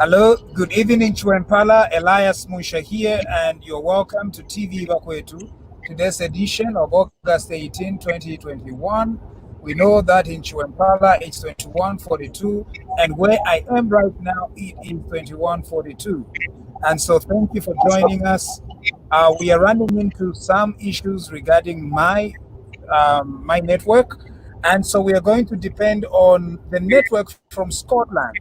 Hello, good evening, Chuempala. Elias Musha here, and you're welcome to TV Bakwetu, today's edition of August 18, 2021. We know that in Chuempala it's 21:42, and where I am right now it is 21:42. And so thank you for joining us. We are running into some issues regarding my network, and so we are going to depend on the network from Scotland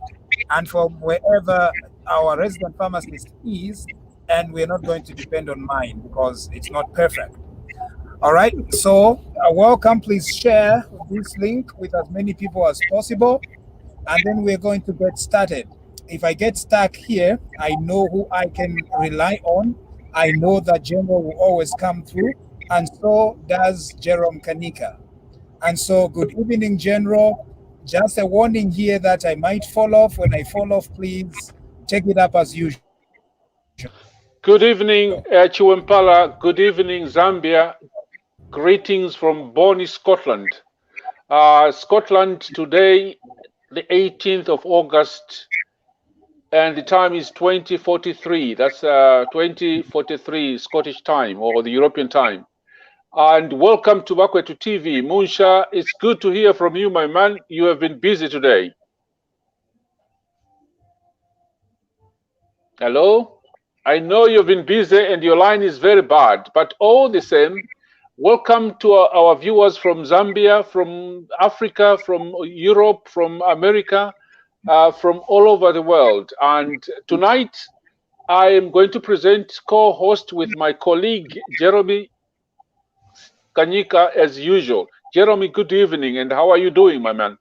and from wherever our resident pharmacist is, and we're not going to depend on mine because it's not perfect. All right, so welcome. Please share this link with as many people as possible, and then we're going to get started. If I get stuck here, I know who I can rely on. I know that General will always come through, and so does Jerome Kanika. And so, good evening, General. Just a warning here that I might fall off. When I fall off, please take it up as usual. Good evening, Chiwempala. Good evening, Zambia. Greetings from Bonnie, Scotland. Scotland today, the 18th of August, and the time is 20:43. That's 20:43 Scottish time or the European time. And welcome to Bakwetu TV. Munsha, it's good to hear from you, my man. You have been busy today. Hello? I know you've been busy and your line is very bad, but all the same, welcome to our viewers from Zambia, from Africa, from Europe, from America, from all over the world. And tonight, I am going to present co-host with my colleague, Jeremy Kanyika, as usual. Jeremy, good evening, and how are you doing, my man?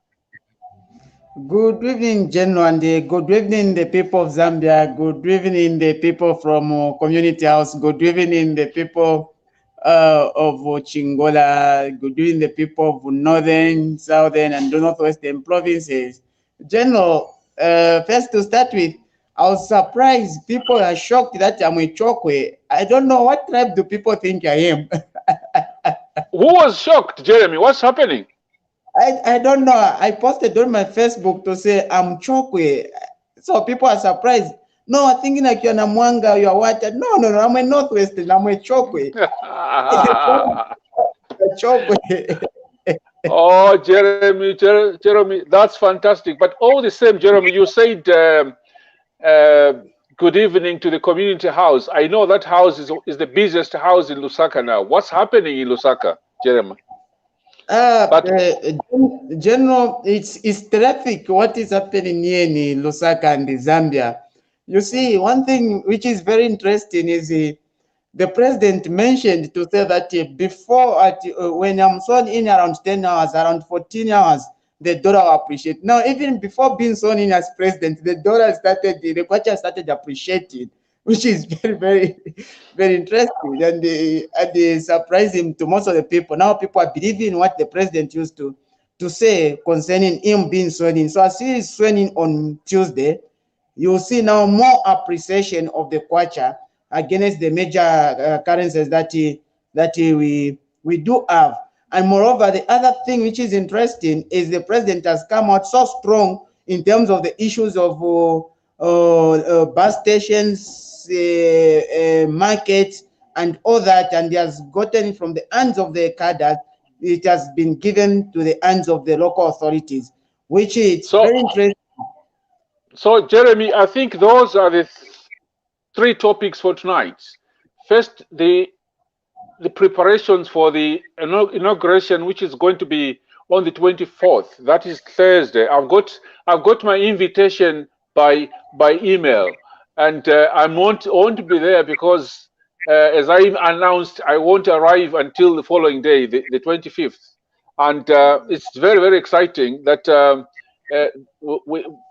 Good evening, General, and good evening, the people of Zambia. Good evening, the people from Community House. Good evening, the people of Chingola. Good evening, the people of Northern, Southern, and Northwestern provinces. General, first to start with, I was surprised. People are shocked that I'm a Chokwe. I don't know what tribe do people think I am. Who was shocked, Jeremy? What's happening? I don't know. I posted on my Facebook to say I'm Chokwe. So people are surprised. No, I'm thinking like you're Namwanga, you're what? No, I'm a Northwestern, I'm a Chokwe. Chokwe. Oh, Jeremy, that's fantastic. But all the same, Jeremy, you said good evening to the community house. I know that house is the busiest house in Lusaka now. What's happening in Lusaka, Jeremy? General, it's traffic. What is happening here in Lusaka and Zambia? You see, one thing which is very interesting is the president mentioned to say that before, when I'm sworn in around 10 hours, around 14 hours, the dollar will appreciate. Now, even before being sworn in as president, the kwacha started appreciating, which is very, very, very interesting, and they surprised him to most of the people. Now people are believing what the president used to say concerning him being sworn in. So as he is sworn in on Tuesday, you will see now more appreciation of the kwacha against the major currencies that we do have. And moreover, the other thing which is interesting is the president has come out so strong in terms of the issues of bus stations, markets, and all that, and he has gotten it from the hands of the cadres. It has been given to the hands of the local authorities, which is very interesting. So, Jeremy, I think those are the three topics for tonight. First, the preparations for the inauguration, which is going to be on the 24th. That is Thursday. I've got my invitation by email, and I won't be there because, as I announced, I won't arrive until the following day, the 25th. And it's very, very exciting that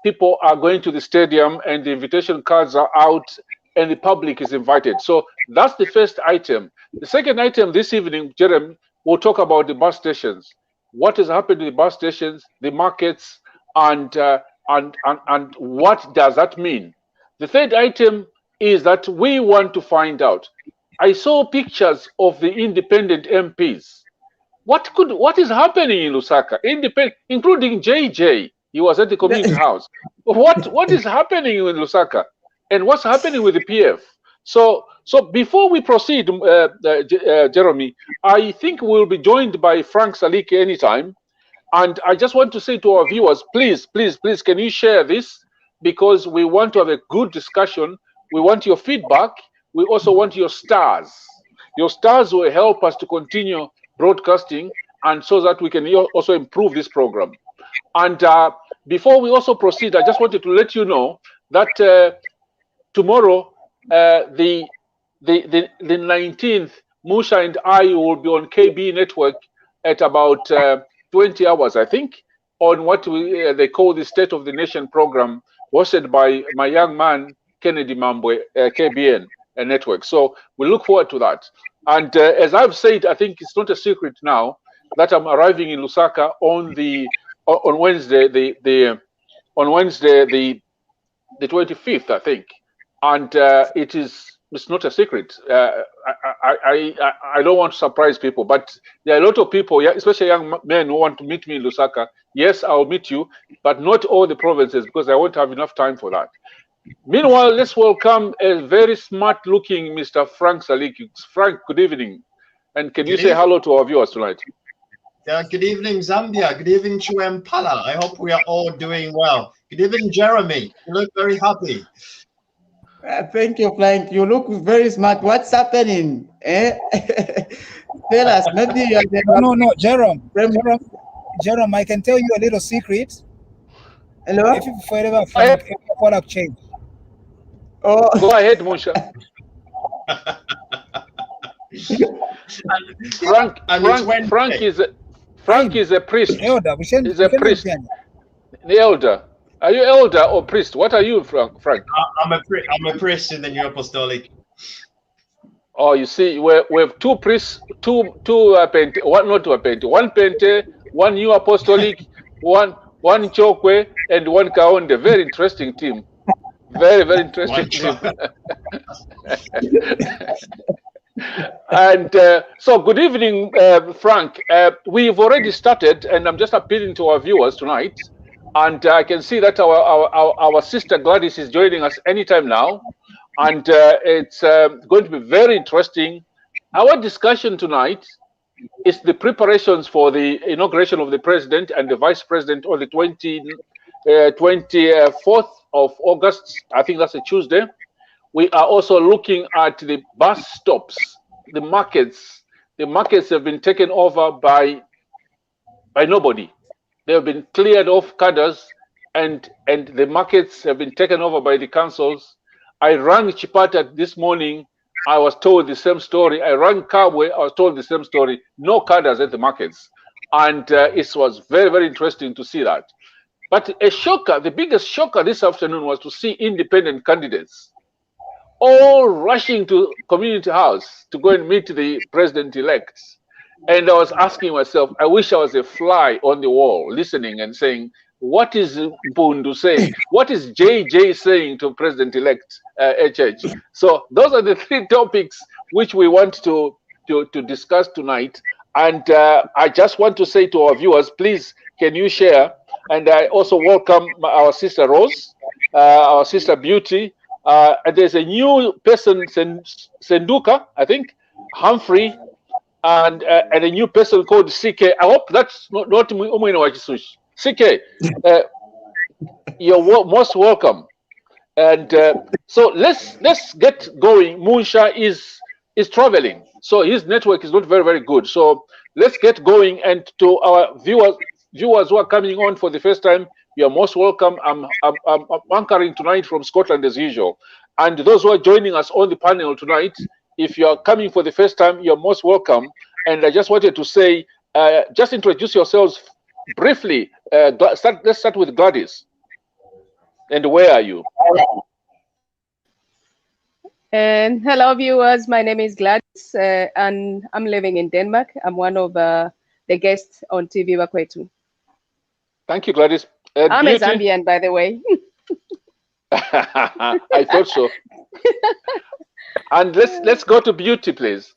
people are going to the stadium and the invitation cards are out and the public is invited. So that's the first item. The second item this evening, Jeremy, we'll talk about the bus stations. What has happened to the bus stations, the markets, and what does that mean? The third item is that we want to find out. I saw pictures of the independent MPs. What is happening in Lusaka? Independent, including JJ. He was at the community house. what is happening in Lusaka, and what's happening with the PF? So before we proceed, Jeremy, I think we'll be joined by Frank Saliki anytime. And I just want to say to our viewers, please, can you share this? Because we want to have a good discussion. We want your feedback. We also want your stars. Your stars will help us to continue broadcasting, and so that we can also improve this program. And before we also proceed, I just wanted to let you know that tomorrow, the 19th, Musha and I will be on KB Network at about 20 hours, I think, on what they call the State of the Nation program, hosted by my young man, Kennedy Mambwe, KBN Network. So we look forward to that. And as I've said, I think it's not a secret now that I'm arriving in Lusaka on Wednesday, the 25th, I think. And it's not a secret. I don't want to surprise people, but there are a lot of people, especially young men, who want to meet me in Lusaka. Yes, I'll meet you, but not all the provinces, because I won't have enough time for that. Meanwhile, let's welcome a very smart-looking Mr. Frank Saliki. Frank, good evening. And can you say hello to our viewers tonight? Good evening, Zambia. Good evening, Chiwempala. I hope we are all doing well. Good evening, Jeremy. You look very happy. Thank you, Frank. You look very smart. What's happening? Tell us. Maybe you are No, Jerome, I can tell you a little secret. Hello? If you forever Frank, if your product change. Oh. Go ahead, Musha. Frank is a priest. Elder. He's a priest. The elder. Are you elder or priest? What are you, Frank? I'm a priest in the New Apostolic. Oh, you see, we have two priests, two Pente, one Pente, one New Apostolic, one Chokwe, and one Kaonde. Very interesting team. Very, very interesting team. And so, good evening, Frank. We've already started, and I'm just appealing to our viewers tonight. And I can see that our sister Gladys is joining us anytime now. And it's going to be very interesting. Our discussion tonight is the preparations for the inauguration of the president and the vice president on the 24th of August. I think that's a Tuesday. We are also looking at the bus stops, the markets. The markets have been taken over by nobody. They have been cleared off cadres, and the markets have been taken over by the councils. I rang Chipata this morning. I was told the same story. I rang Kabwe. I was told the same story. No cadres at the markets. And it was very, very interesting to see that. But a shocker, the biggest shocker this afternoon was to see independent candidates all rushing to Community House to go and meet the president-elect. And I was asking myself, I wish I was a fly on the wall listening and saying, what is Bundu saying? What is JJ saying to President-elect HH? So those are the three topics which we want to discuss tonight. And I just want to say to our viewers, please, can you share? And I also welcome our sister Rose, our sister Beauty. And there's a new person, Senduka, I think, Humphrey, and a new person called CK. I hope that's not Umwino Wachisushi. CK, you're most welcome. And so let's get going. Munsha is traveling, so his network is not very, very good. So let's get going. And to our viewers who are coming on for the first time, you're most welcome. I'm anchoring tonight from Scotland as usual. And those who are joining us on the panel tonight, if you are coming for the first time, you're most welcome. And I just wanted to say, just introduce yourselves briefly. Let's start with Gladys. And where are you? And hello, viewers. My name is Gladys, and I'm living in Denmark. I'm one of the guests on TV Bakwetu. Thank you, Gladys. I'm Beauty. A Zambian, by the way. I thought so. And let's go to Beauty, please.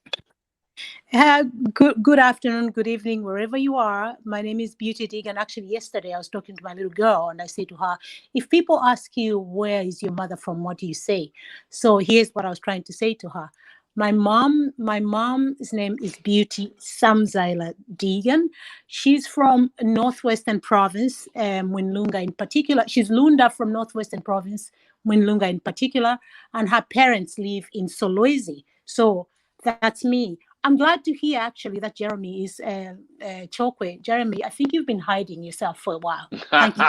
Good afternoon, good evening, wherever you are. My name is Beauty Dig, and actually yesterday I was talking to my little girl and I said to her, if people ask you, where is your mother from, what do you say? So here's what I was trying to say to her. My mom's name is Beauty Samzaila Deegan. She's from Northwestern Province, Mwinlunga in particular. She's Lunda from Northwestern Province, Mwinlunga in particular, and her parents live in Solwezi. So that's me. I'm glad to hear actually that Jeremy is Chokwe. Jeremy, I think you've been hiding yourself for a while. Thank you.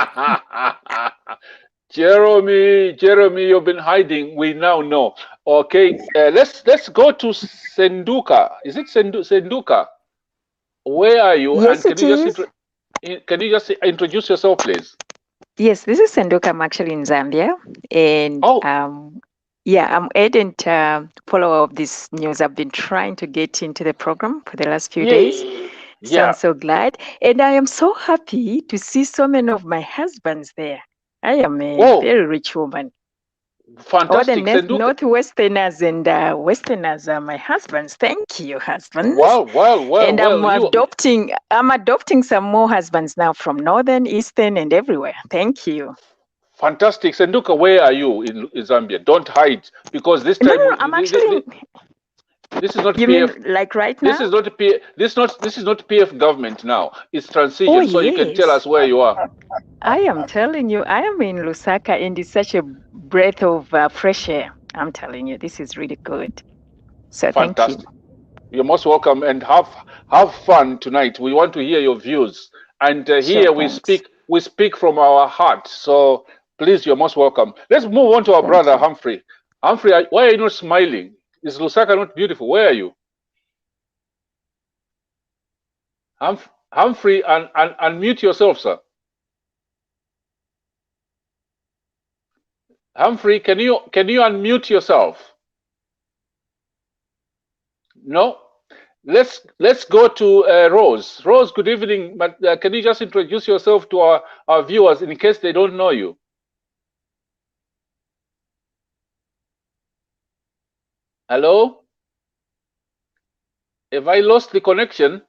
Jeremy, you've been hiding. We now know. Okay, let's go to Senduka. Is it Senduka? Where are you? Yes, and can you just introduce yourself, please? Yes, this is Senduka. I'm actually in Zambia, and yeah, I'm ardent follower of this news. I've been trying to get into the program for the last few days. So I'm so glad. And I am so happy to see so many of my husbands there. I am a very rich woman. Fantastic. All the Northwesterners and Westerners are my husbands. Thank you, husbands. Well. And I'm adopting some more husbands now from Northern, Eastern, and everywhere. Thank you. Fantastic. Senduka, where are you in Zambia? Don't hide, because this time I'm actually. This is not you PF. Mean like right now? This is not This is not PF government now. It's transition. So you can tell us where you are. I am telling you, I am in Lusaka, and it's such a breath of fresh air. I'm telling you, this is really good. So fantastic. Thank you. You're most welcome, and have fun tonight. We want to hear your views, and here we speak from our heart. So please, you're most welcome. Let's move on to our brother Humphrey. Humphrey, why are you not smiling? Is Lusaka not beautiful? Where are you? Humphrey, and unmute yourself, sir. Humphrey, can you unmute yourself? No. Let's go to Rose. Rose, good evening. But can you just introduce yourself to our viewers in case they don't know you? Hello? Have I lost the connection?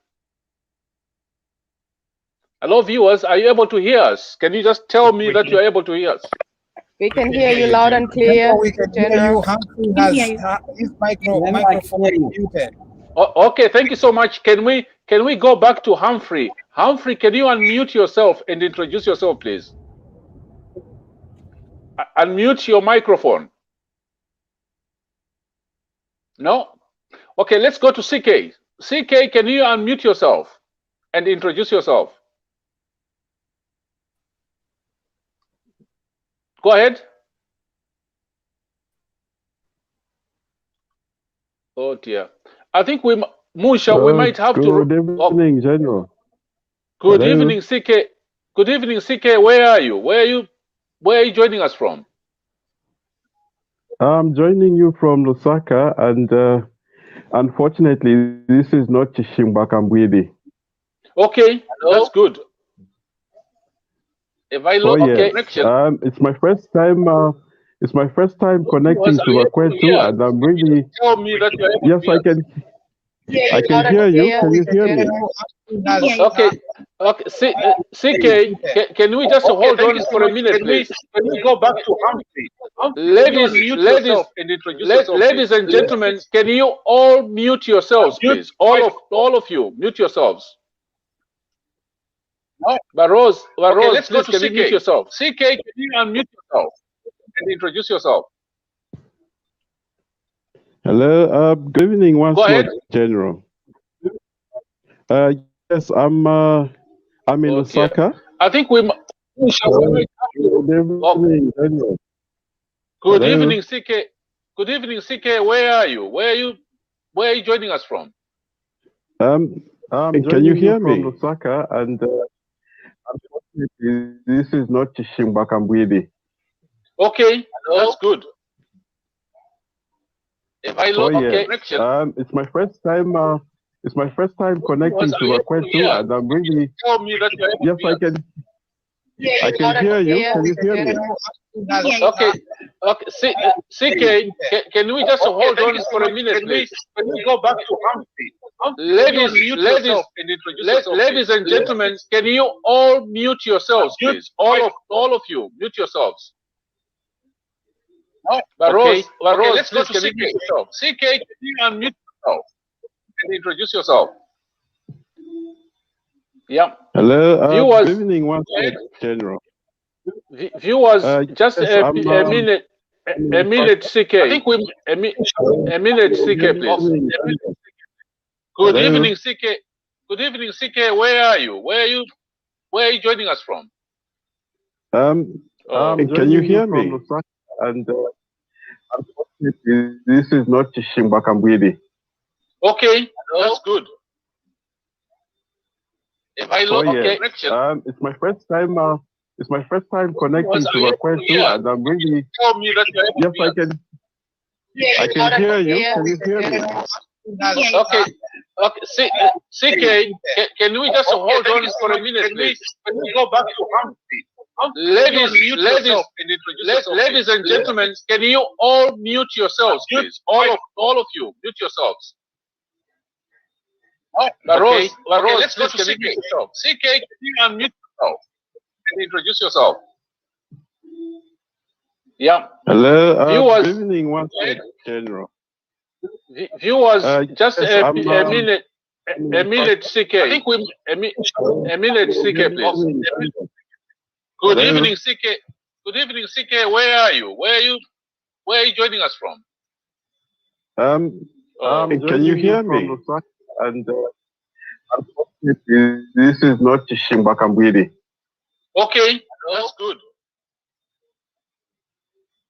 Hello, viewers. Are you able to hear us? Can you just tell me that you're able to hear us? We can hear you loud and clear. We can hear you. Humphrey has his microphone muted. Okay, thank you so much. Can we go back to Humphrey? Humphrey, can you unmute yourself and introduce yourself, please? Unmute your microphone. No? Okay, let's go to CK. CK, can you unmute yourself and introduce yourself? Go ahead. Oh dear. I think Musha, we might have to. Good evening, General. Good evening, CK. Good evening, CK. Where are you? Where are you joining us from? I'm joining you from Lusaka, and unfortunately, this is not Chishimbakambwidi. Okay, that's good. If I look, connection. It's my first time. It's my first time connecting to Bakwetu, and I'm really. Tell me that you're able yes, to I can. I can hear you. Can you hear me? Okay. Okay. CK, can we just hold on for a minute, please? Can we go back to Humphrey? Ladies and gentlemen, can you all mute yourselves, please? All of you, mute yourselves. But Rose, let's go please, to can you mute yourself? CK, can you unmute yourself and introduce yourself? Hello. Good evening, once Go more, ahead. General. Yes, I'm in Lusaka. I think we. Good evening, General. Good evening, CK. Good evening, CK. Where are you? Where are you joining us from? Can you hear me? From Lusaka, and unfortunately, this is not Chishimbakambwidi. Okay, that's good. If I look, connection. It's my first time. It's my first time connecting to Bakwetu, and I'm really. Tell me that you're able yes, I can. I can hear you. Can you hear me? Okay. CK, can we just hold on for a minute, please? Can we go back to Humphrey? Ladies and gentlemen, can you all mute yourselves, please? All of you, mute yourselves. But Rose, let's go to CK. CK, can you unmute yourself and introduce yourself? Yeah. Hello. Viewers, good evening, once again, General. Viewers, just yes, a minute. A minute, CK. A minute, CK, please. Good evening, CK. Good evening, CK. Where are you? Where are you joining us from? Can you hear me? And unfortunately, this is not Hichilema-Nalumango. Okay, that's good. If I look, yes. It's my first time. It's my first time connecting to Bakwetu, and I'm really. Yes, I can hear you. Can you hear me? Okay. Okay. CK, can we just hold on for a minute, please? Can we go back to Humphrey? Ladies and gentlemen, can you all mute yourselves, please? All of you, mute yourselves. Rose, let's go to CK. CK, can you unmute yourself and introduce yourself? Yeah. Hello. Viewers, good evening, once again, General. Viewers, just a minute. A minute, CK. I think a minute, CK, please. Good evening, CK. Good evening, CK. Where are you? Where are you joining us from? Can you hear me? And unfortunately, this is not Hichilema-Nalumango. Okay, that's good.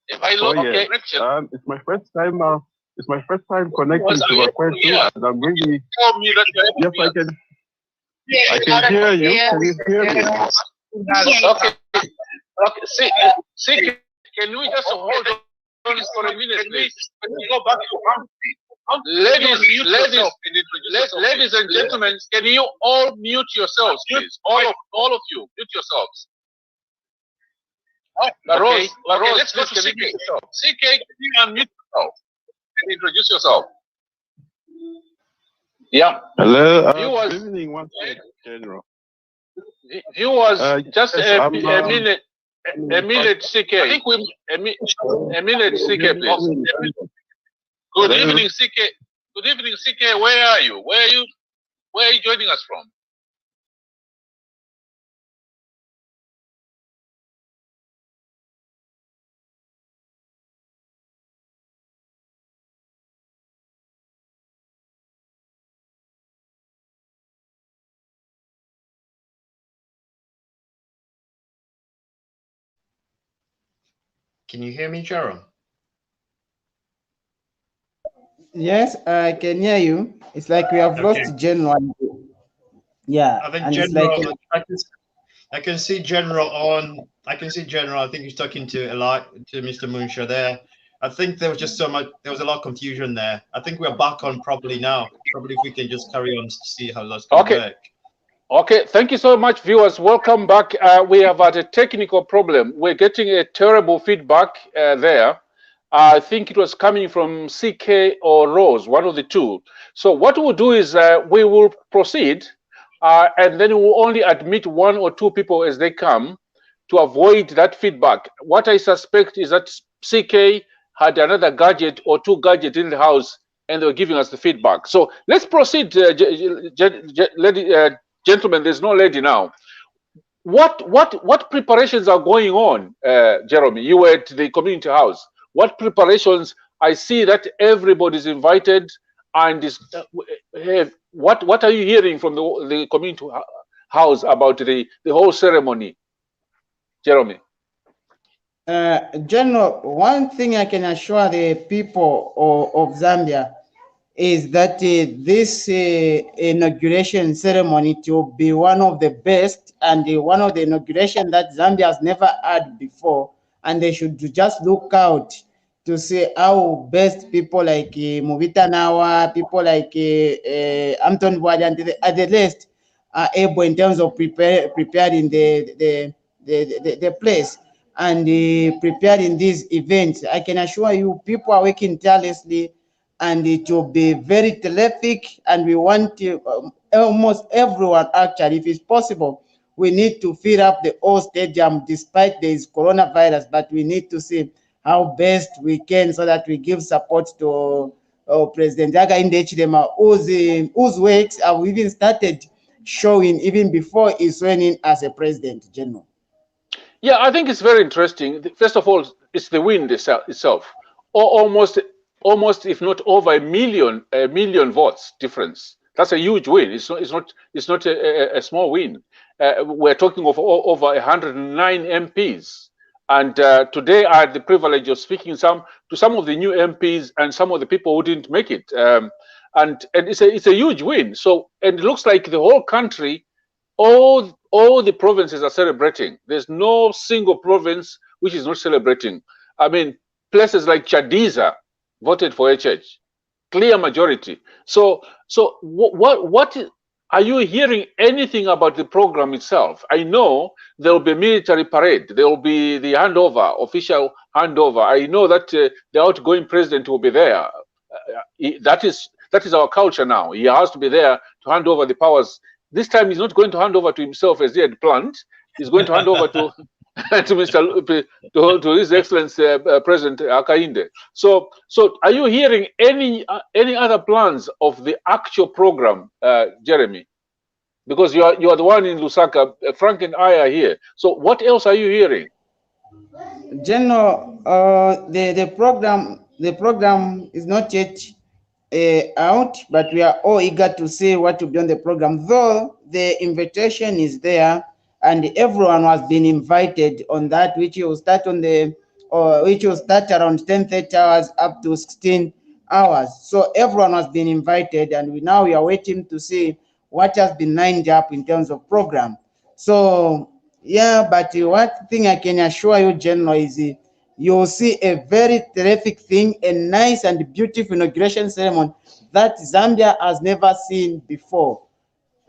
If I look, yes. It's my first time. It's my first time connecting to Bakwetu, and I'm really. Yes, I can hear you. Can you hear me? Okay. Okay. See, can we just hold on for a minute, please? Can we go back to Humphrey? Ladies and gentlemen, can you all mute yourselves, please? All of you, mute yourselves. Rose, let's go to CK. CK, can you unmute yourself and introduce yourself? Yeah. Hello. Viewers, good evening, once again, General. Viewers, just a minute. A minute, CK. I think a minute, CK, please. Good evening, CK. Good evening, CK. Where are you? Where are you joining us from? Can you hear me, Jerome? Yes, I can hear you. It's like we have lost General. Yeah, I think and General. it's like I can see General on. I can see General. I think he's talking to Mr. Muncher there. I think there was just so much. There was a lot of confusion there. I think we're back on properly now. Probably if we can just carry on to see how that's going to work. Okay, thank you so much, viewers. Welcome back. We have had a technical problem. We're getting a terrible feedback there. I think it was coming from CK or Rose, one of the two. So what we'll do is we will proceed, and then we'll only admit one or two people as they come to avoid that feedback. What I suspect is that CK had another gadget or two gadgets in the house, and they were giving us the feedback. So let's proceed, gentlemen. There's no lady now. What preparations are going on, Jeremy? You were at the community house. What preparations? I see that everybody's invited, and is, what are you hearing from the community house about the whole ceremony, Jeremy? General, one thing I can assure the people of Zambia is that this inauguration ceremony will be one of the best and one of the inauguration that Zambia has never had before, and they should just look out to see how best people like Movita Nawa, people like Amton Bwadi and the rest are able in terms of preparing the place and preparing these events. I can assure you, people are working tirelessly, and it will be very terrific. And we want to, almost everyone, actually, if it's possible, we need to fill up the whole stadium despite there is coronavirus, but we need to see how best we can so that we give support to President Hakainde Hichilema, whose works have even started showing even before he's sworn in as a president general. Yeah, I think it's very interesting. First of all, it's the win itself, almost, if not over a million votes difference. That's a huge win. It's not a small win. We're talking of over 109 MPs. And today I had the privilege of speaking to some of the new MPs and some of the people who didn't make it. And it's a huge win. So, and it looks like the whole country, all the provinces are celebrating. There's no single province which is not celebrating. I mean, places like Chadiza voted for HH, clear majority. So what are you hearing anything about the program itself? I know there will be a military parade. There will be the handover, official handover. I know that the outgoing president will be there. That is our culture now. He has to be there to hand over the powers. This time he's not going to hand over to himself as he had planned. He's going to hand over to to His Excellency President Hakainde. So are you hearing any other plans of the actual program, Jeremy? Because you are the one in Lusaka. Frank and I are here. So what else are you hearing? General, the program is not yet out, but we are all eager to see what will be on the program. Though the invitation is there, and everyone has been invited on that, which will start around 10:30 hours up to 16 hours. So everyone has been invited, and we are waiting to see what has been lined up in terms of program. So yeah, but one thing I can assure you, General, is you'll see a very terrific thing, a nice and beautiful inauguration ceremony that Zambia has never seen before.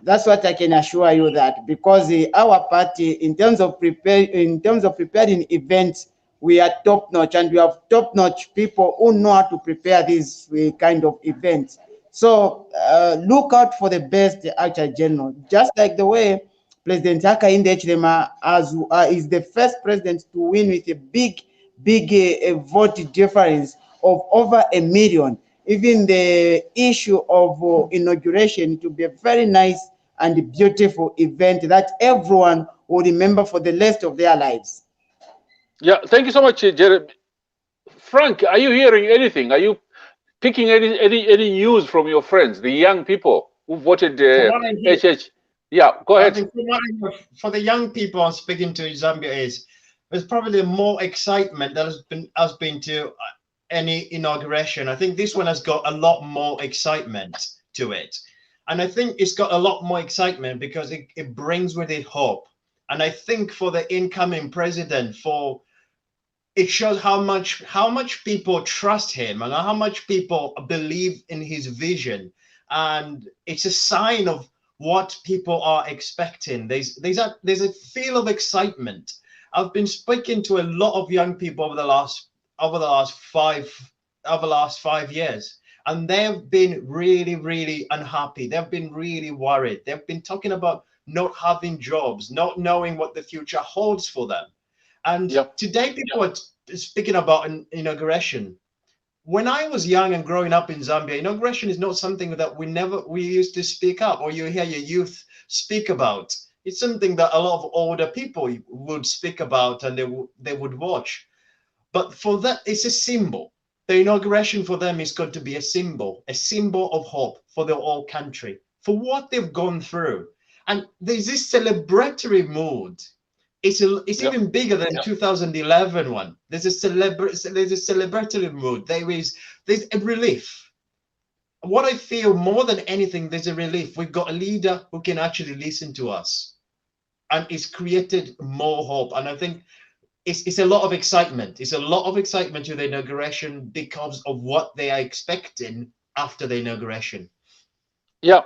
That's what I can assure you, that because our party, in terms of preparing events, we are top notch, and we have top notch people who know how to prepare these kind of events. So look out for the best, actual General. Just like the way President Hakainde Hichilema is the first president to win with a big vote difference of over 1 million. Even the issue of inauguration to be a very nice and beautiful event that everyone will remember for the rest of their lives. Yeah, thank you so much, Jeremy. Frank, are you hearing anything? Are you picking any news from your friends, the young people who voted HH? Yeah, go ahead. I think for the young people I'm speaking to in Zambia there's probably more excitement that has been to any inauguration. I think this one has got a lot more excitement to it. And I think it's got a lot more excitement because it brings with it hope. And I think for the incoming president, it shows how much people trust him and how much people believe in his vision. And it's a sign of what people are expecting. There's a feel of excitement. I've been speaking to a lot of young people over the last 5 years, and they've been really, really unhappy. They've been really worried. They've been talking about not having jobs, not knowing what the future holds for them. And today people are speaking about an inauguration. When I was young and growing up in Zambia, inauguration is not something that we used to speak up, or you hear your youth speak about. It's something that a lot of older people would speak about and they would watch. But for that, it's a symbol. The inauguration for them is going to be a symbol of hope for the whole country, for what they've gone through. And there's this celebratory mood. It's even bigger than 2011 one. There's a celebratory mood. There's a relief. What I feel more than anything, there's a relief. We've got a leader who can actually listen to us, and it's created more hope. And I think it's a lot of excitement. It's a lot of excitement to the inauguration because of what they are expecting after the inauguration. Yeah.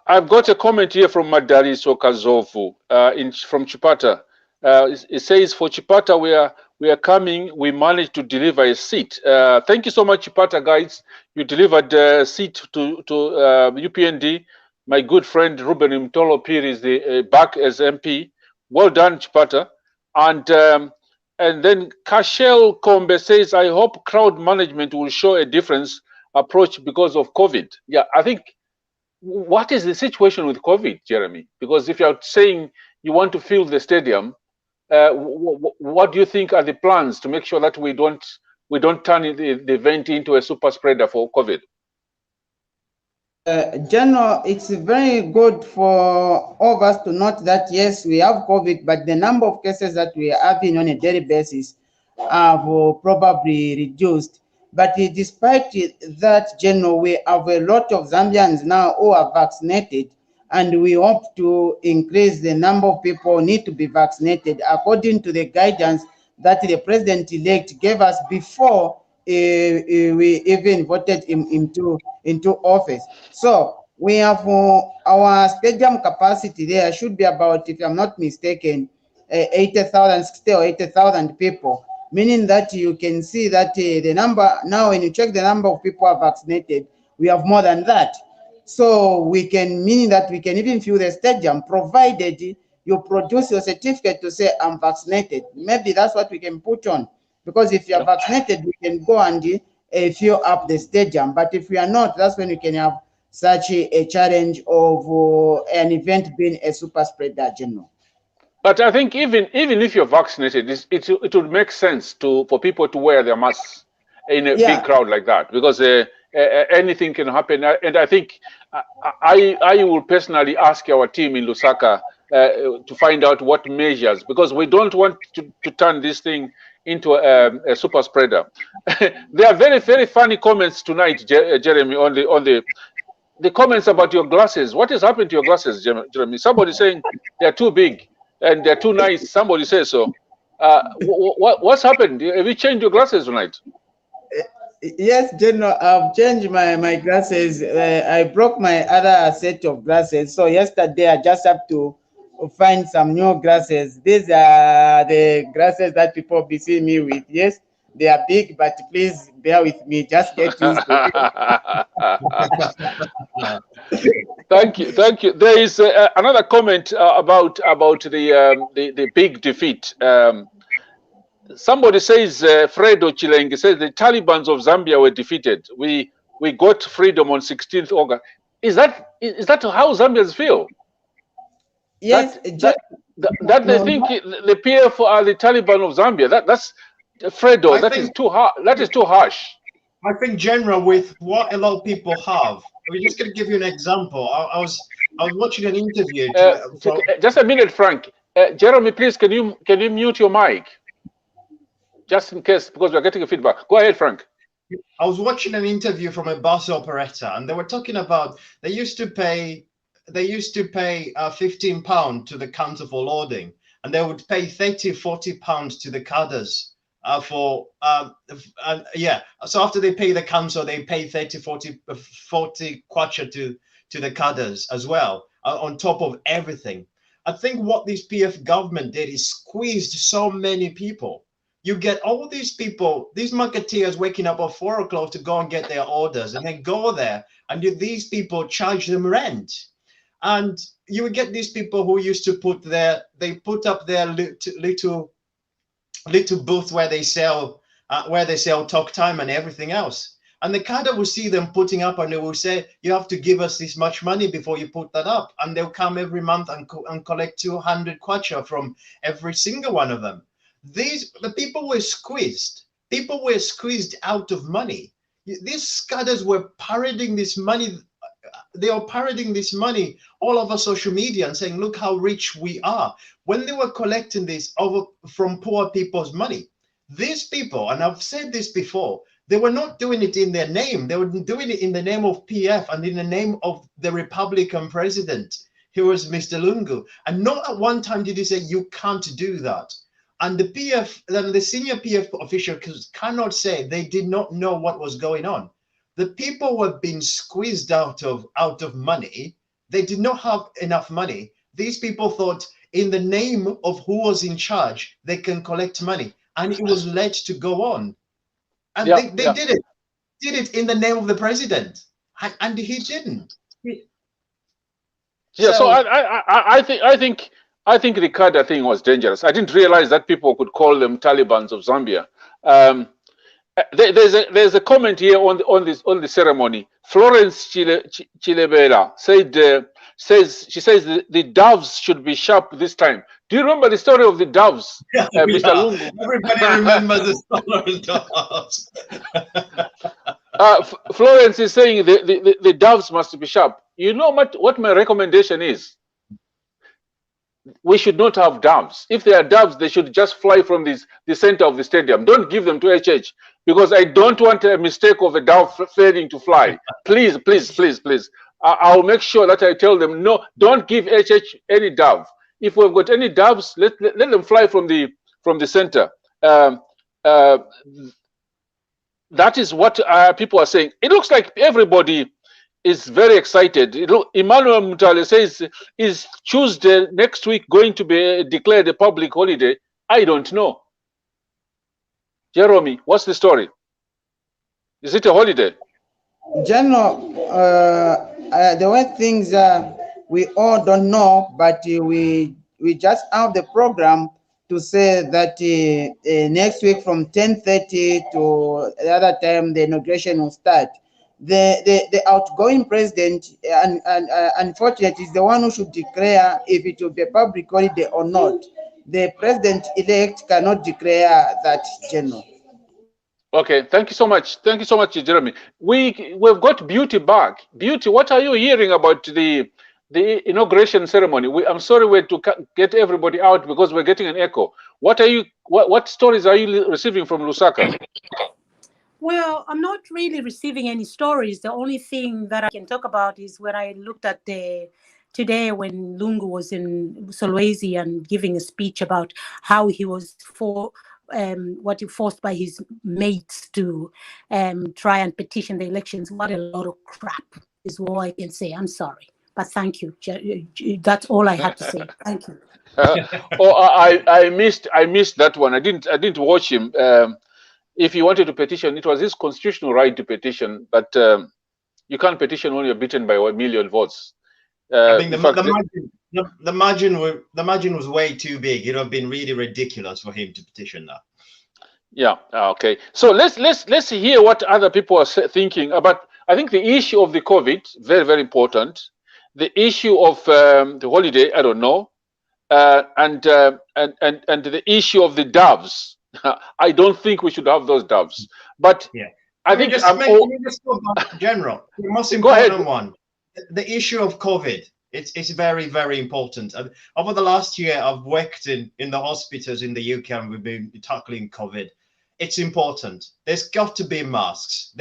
I've got a comment here from Madariso Kazovu from Chipata. It says, for Chipata, we are coming. We managed to deliver a seat. Thank you so much, Chipata guys. You delivered a seat to UPND. My good friend Ruben Mtolo Piri is back as MP. Well done, Chipata. And then Kashel Kombe says, I hope crowd management will show a difference approach because of COVID. Yeah, I think, what is the situation with COVID, Jeremy? Because if you're saying you want to fill the stadium, what do you think are the plans to make sure that we don't turn the event into a super spreader for COVID? General, it's very good for all of us to note that yes, we have COVID, but the number of cases that we are having on a daily basis have probably reduced. But despite that, General, we have a lot of Zambians now who are vaccinated, and we hope to increase the number of people who need to be vaccinated according to the guidance that the president-elect gave us before we even voted him into office. So we have our stadium capacity there should be about, if I'm not mistaken, 80,000, 60 or 80,000 people, meaning that you can see that the number, now when you check the number of people are vaccinated, we have more than that. So we can, meaning that we can even fill the stadium, provided you produce your certificate to say I'm vaccinated. Maybe that's what we can put on. Because if you're vaccinated, we can go and fill up the stadium. But if we are not, that's when we can have such a challenge of an event being a super spreader, General. But I think even if you're vaccinated, it would make sense for people to wear their masks in a big crowd like that, because anything can happen. And I think I will personally ask our team in Lusaka to find out what measures, because we don't want to turn this thing into a super spreader. There are very, very funny comments tonight, Jeremy, on the comments about your glasses. What has happened to your glasses, Jeremy? Somebody saying they're too big and they're too nice. Somebody says so. What's happened? Have you changed your glasses tonight? Yes, General, I've changed my glasses. I broke my other set of glasses. So yesterday I just have to find some new glasses. These are the glasses that people be seeing me with. Yes, they are big, but please bear with me. Just get used to it. Thank you. There is another comment about the big defeat. Somebody says, Fredo Chilenge says, the Talibans of Zambia were defeated. We got freedom on 16th August. Is that how Zambians feel? Yes, that they think the PF are the Taliban of Zambia. That's Fredo. That is too hard. That is too harsh. I think, General, with what a lot of people have, we're just going to give you an example. I was watching an interview. Just a minute, Frank. Jeremy, please, can you mute your mic? Just in case, because we're getting a feedback. Go ahead, Frank. I was watching an interview from a bus operator, and they were talking about they used to pay £15 to the counter for loading, and they would pay £30-40 to the cadres so after they pay the council, they pay 30-40 kwacha to the cadres as well, on top of everything. I think what this PF government did is squeezed so many people. You get all these people, these marketeers waking up at 4 o'clock to go and get their orders, and then go there, and these people charge them rent. And you would get these people who used to put up their little booth where they sell talk time and everything else. And the cadre will see them putting up, and they will say, you have to give us this much money before you put that up. And they'll come every month and collect 200 kwacha from every single one of them. The people were squeezed. People were squeezed out of money. These cadres were parading this money. They are parading this money all over social media and saying, look how rich we are. When they were collecting this from poor people's money, these people, and I've said this before, they were not doing it in their name. They were doing it in the name of PF and in the name of the Republican president, who was Mr. Lungu. And not at one time did he say, you can't do that. And the PF, the senior PF officials cannot say they did not know what was going on. The people were being squeezed out of money. They did not have enough money. These people thought in the name of who was in charge, they can collect money. and it was let to go on. And Yeah, they did it in the name of the president, and he didn't. Yeah, so I think the Kada thing was dangerous. I didn't realize that people could call them Talibans of Zambia. There's a comment here on the ceremony. Florence Chilebela says the doves should be sharp this time. Do you remember the story of the doves, Mr. Lungu? Everybody remembers the story of doves. Florence is saying the doves must be sharp. You know what my recommendation is? We should not have doves. If they are doves, they should just fly from the center of the stadium. Don't give them to HH, because I don't want a mistake of a dove failing to fly. Please, please, please, please. I'll make sure that I tell them, no, don't give HH any dove. If we've got any doves, let them fly from the center. That is what people are saying. It looks like everybody is very excited. Emmanuel Mutale says, is Tuesday next week going to be declared a public holiday? I don't know. Jeremy, what's the story? Is it a holiday? General, the way things are, we all don't know, but we just have the program to say that next week from 10:30 to the other time the inauguration will start. The outgoing president, unfortunately, is the one who should declare if it will be a public holiday or not. The president-elect cannot declare that, General. Okay, thank you so much. Thank you so much, Jeremy. We've got Beauty back. Beauty, what are you hearing about the inauguration ceremony? I'm sorry we had to get everybody out because we're getting an echo. What stories are you receiving from Lusaka? Well, I'm not really receiving any stories. The only thing that I can talk about is when I looked at today when Lungu was in Solwezi and giving a speech about how he was forced by his mates to try and petition the elections. What a lot of crap is all I can say. I'm sorry, but thank you. That's all I have to say. Thank you. I missed that one. I didn't watch him. If he wanted to petition, it was his constitutional right to petition, but you can't petition when you're beaten by 1 million votes. I think the margin was way too big. It would have been really ridiculous for him to petition that. Yeah. Okay. So let's hear what other people are thinking about. I think the issue of the COVID, very, very important. The issue of the holiday, I don't know, and the issue of the doves. I don't think we should have those doves. But yeah, I think just go back, General. The most important one, the issue of COVID. It's very, very important. Over the last year, I've worked in the hospitals in the UK, and we've been tackling COVID. It's important. There's got to be masks.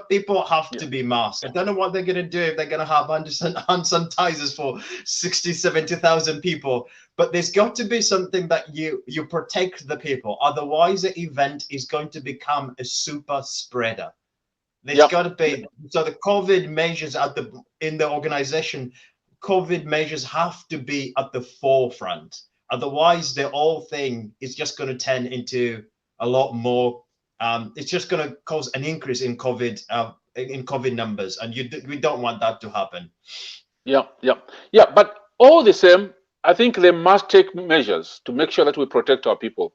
People have to be masked. I don't know what they're going to do if they're going to have hand sanitizers for 60, 70,000 people. But there's got to be something that you protect the people. Otherwise, the event is going to become a super spreader. There's got to be. So the COVID measures in the organization, COVID measures have to be at the forefront. Otherwise, the whole thing is just going to turn into a lot more. It's just going to cause an increase in COVID numbers, and we don't want that to happen. Yeah. But all the same, I think they must take measures to make sure that we protect our people.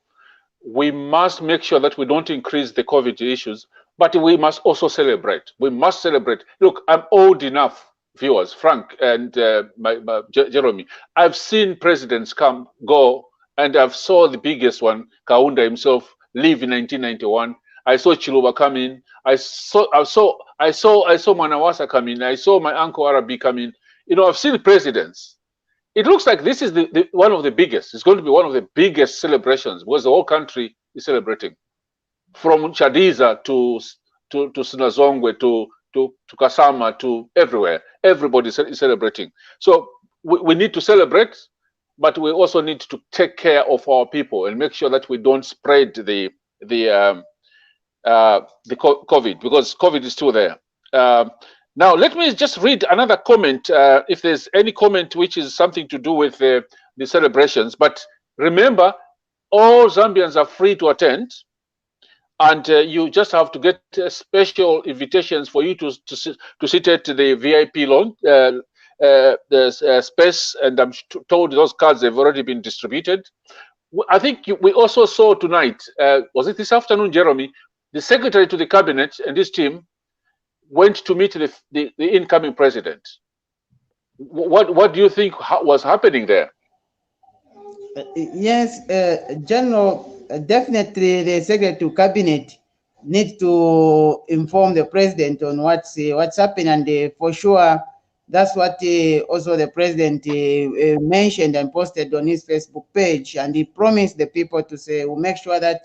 We must make sure that we don't increase the COVID issues, but we must also celebrate. We must celebrate. Look, I'm old enough, viewers, Frank and Jeremy. I've seen presidents come, go, and I've saw the biggest one, Kaunda himself, leave in 1991. I saw Chiluba come in. I saw Manawasa come in. I saw my uncle Arabi come in. You know, I've seen presidents. It looks like this is the one of the biggest. It's going to be one of the biggest celebrations because the whole country is celebrating, from Chadiza to Sinazongwe to Kasama to everywhere. Everybody is celebrating. So we need to celebrate, but we also need to take care of our people and make sure that we don't spread the COVID, because COVID is still there. Now, let me just read another comment, if there's any comment which is something to do with the celebrations. But remember, all Zambians are free to attend, and you just have to get special invitations for you to sit at the VIP lounge, the space, and I'm told those cards have already been distributed. I think we also saw tonight, was it this afternoon, Jeremy, the secretary to the cabinet and his team went to meet the incoming president. What do you think was happening there? Yes, General, definitely the Secretary to Cabinet need to inform the President on what's happening, and for sure, that's what also the President mentioned and posted on his Facebook page, and he promised the people to say, we'll make sure that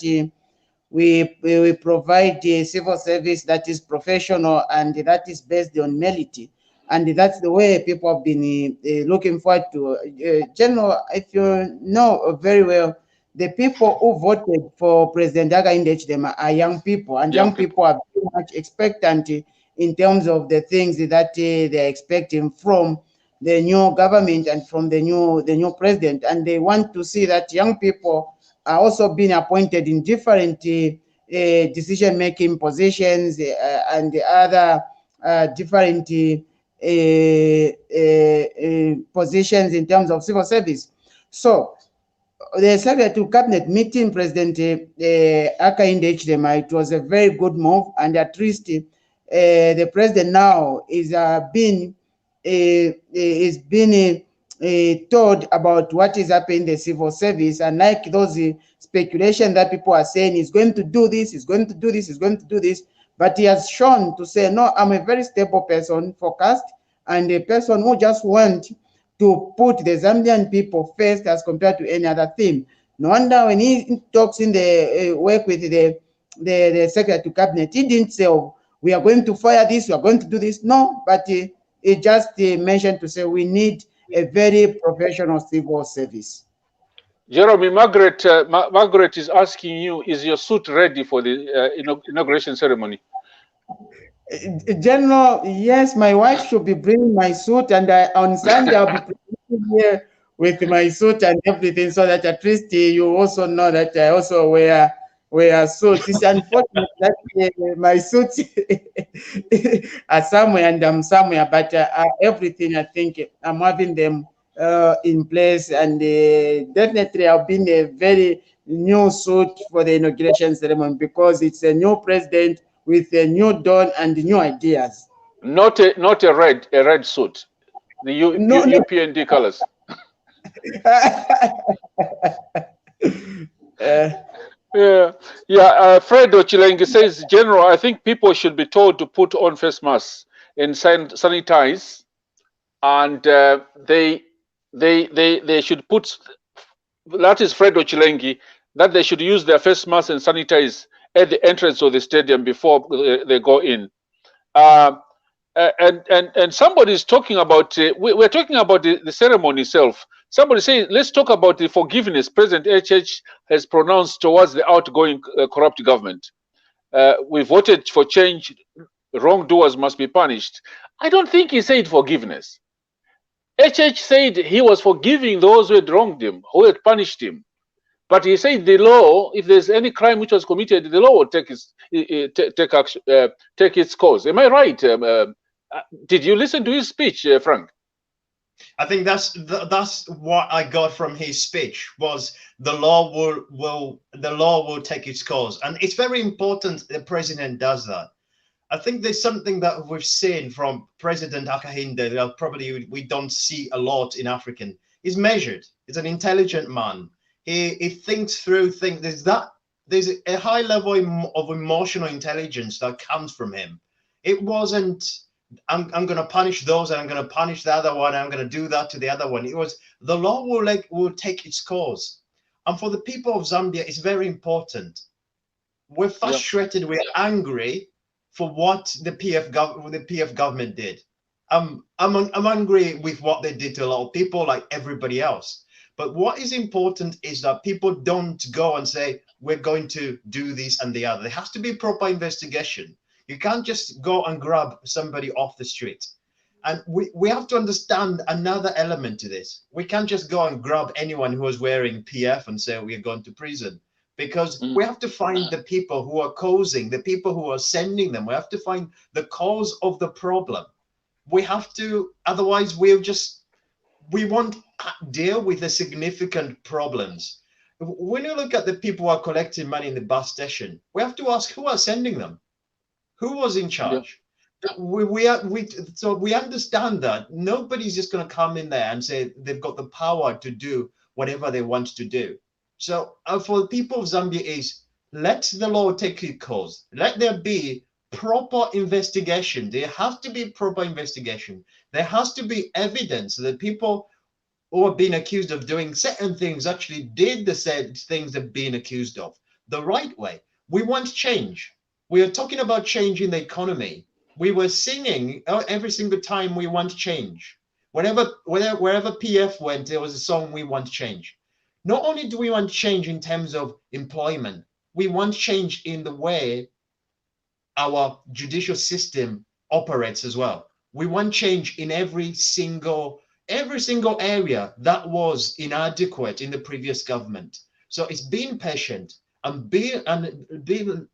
we provide a civil service that is professional and that is based on merit. And that's the way people have been looking forward to. General, if you know very well, the people who voted for President Hichilema are young people, and young people are very much expectant in terms of the things that they're expecting from the new government and from the new president. And they want to see that young people are also being appointed in different decision-making positions and the other different positions in terms of civil service. So the Secretary to Cabinet meeting President Hakainde Hichilema, it was a very good move, and at least the president now is being told about what is happening in the civil service, and like those speculation that people are saying he's going to do this, he's going to do this, he's going to do this, but he has shown to say, no, I'm a very stable person, focused, and a person who just want to put the Zambian people first as compared to any other thing. No wonder when he talks in the work with the Secretary to Cabinet, he didn't say, oh, we are going to fire this, we are going to do this. No, but he just mentioned to say we need a very professional civil service. Jeremy, Margaret is asking you, is your suit ready for the inauguration ceremony? General, yes, my wife should be bringing my suit, and on Sunday I'll be here with my suit and everything, so that at least you also know that I also wear suits. It's unfortunate that my suits are somewhere and I'm somewhere, but everything, I think I'm having them in place, and definitely I'll be in a very new suit for the inauguration ceremony, because it's a new president with a new dawn and new ideas. Not a red suit. The UPND colors. Fred Ochilenge says, General, I think people should be told to put on face masks and sanitize, and they should put. That is Fred Ochilenge, that they should use their face masks and sanitize at the entrance of the stadium before they go in. And somebody is talking about, we're talking about the ceremony itself. Somebody saying, let's talk about the forgiveness President HH has pronounced towards the outgoing corrupt government. We voted for change, wrongdoers must be punished. I don't think he said forgiveness. HH said he was forgiving those who had wronged him, who had punished him. But he said the law, if there's any crime which was committed, the law will take its course. Am I right? Did you listen to his speech, Frank? I think that's what I got from his speech, was the law will take its course, and it's very important the president does that. I think there's something that we've seen from President Hakainde that probably we don't see a lot in African. He's measured. He's an intelligent man. He thinks through things. There's a high level of emotional intelligence that comes from him. It wasn't, I'm going to punish those and I'm going to punish the other one. I'm going to do that to the other one. It was, the law will take its course. And for the people of Zambia, it's very important. We're frustrated. We're angry for what the PF government did. I'm angry with what they did to a lot of people, like everybody else. But what is important is that people don't go and say, we're going to do this and the other. There has to be proper investigation. You can't just go and grab somebody off the street. And we have to understand another element to this. We can't just go and grab anyone who is wearing PF and say we're going to prison, because we have to find the people who are causing, the people who are sending them. We have to find the cause of the problem. We have to, otherwise we won't deal with the significant problems. When you look at the people who are collecting money in the bus station, we have to ask who are sending them, who was in charge. Yeah. So we understand that nobody's just going to come in there and say they've got the power to do whatever they want to do. So for the people of Zambia is, let the law take its course. Let there be proper investigation. There has to be proper investigation. There has to be evidence that people who are being accused of doing certain things actually did the said things they're being accused of the right way. We want change. We are talking about change in the economy. We were singing every single time we want change. Wherever PF went, there was a song, we want change. Not only do we want change in terms of employment, we want change in the way our judicial system operates as well. We want change in every single area that was inadequate in the previous government. So it's being patient and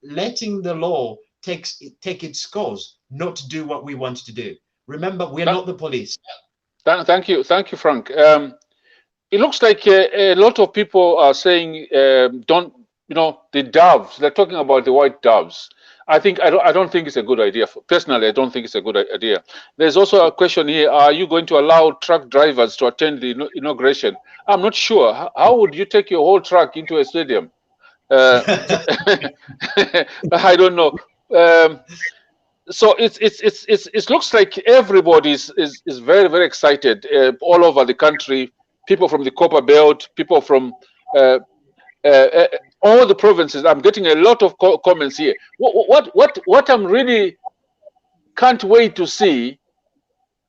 letting the law take its course, not to do what we want to do. Remember, we're not the police. Thank you, Frank. It looks like a lot of people are saying, the doves. They're talking about the white doves. I don't think it's a good idea. Personally, I don't think it's a good idea. There's also a question here: are you going to allow truck drivers to attend the inauguration? I'm not sure. How would you take your whole truck into a stadium? I don't know. So it looks like everybody is very, very excited all over the country. People from the Copper Belt, people from all the provinces. I'm getting a lot of comments here. What I'm really can't wait to see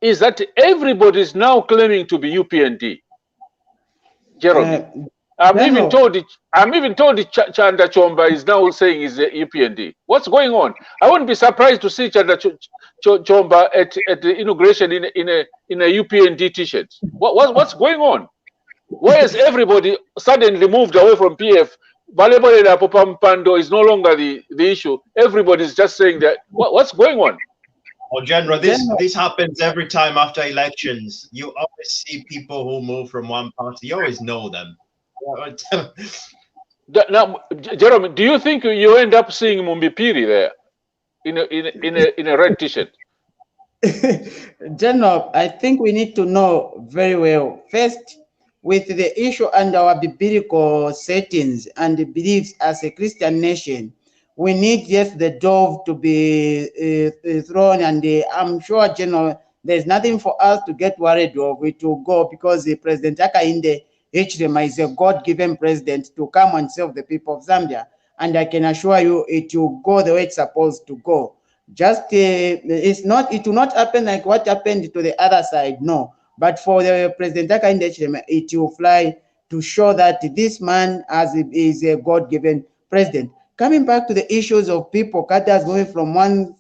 is that everybody is now claiming to be UPND. Jeremy, I'm even told Chanda Chomba is now saying is UPND. What's going on? I wouldn't be surprised to see Chanda Chomba at the inauguration in a UPND t-shirt. What's going on? Why has everybody suddenly moved away from PF? Balebole Popampango is no longer the issue. Everybody's just saying that. What's going on? Well, General, this happens every time after elections. You always see people who move from one party. You always know them. Now, Jeremy, do you think you end up seeing Mumbipiri there in a red t-shirt? General, I think we need to know very well. First, with the issue and our biblical settings and beliefs as a Christian nation, we need, yes, the dove to be thrown, and I'm sure, General, there's nothing for us to get worried of. It will go, because President Hakainde Hichilema is a God-given president to come and serve the people of Zambia, and I can assure you it will go the way it's supposed to go. Just it will not happen like what happened to the other side, no. But for the President Hakainde Hichilema, it will fly to show that this man is a God-given president. Coming back to the issues of people, cadres going from one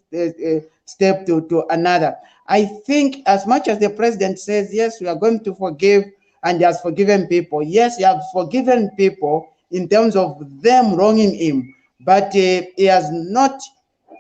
step to another, I think as much as the president says, yes, we are going to forgive, and he has forgiven people. Yes, he has forgiven people in terms of them wronging him, but he has not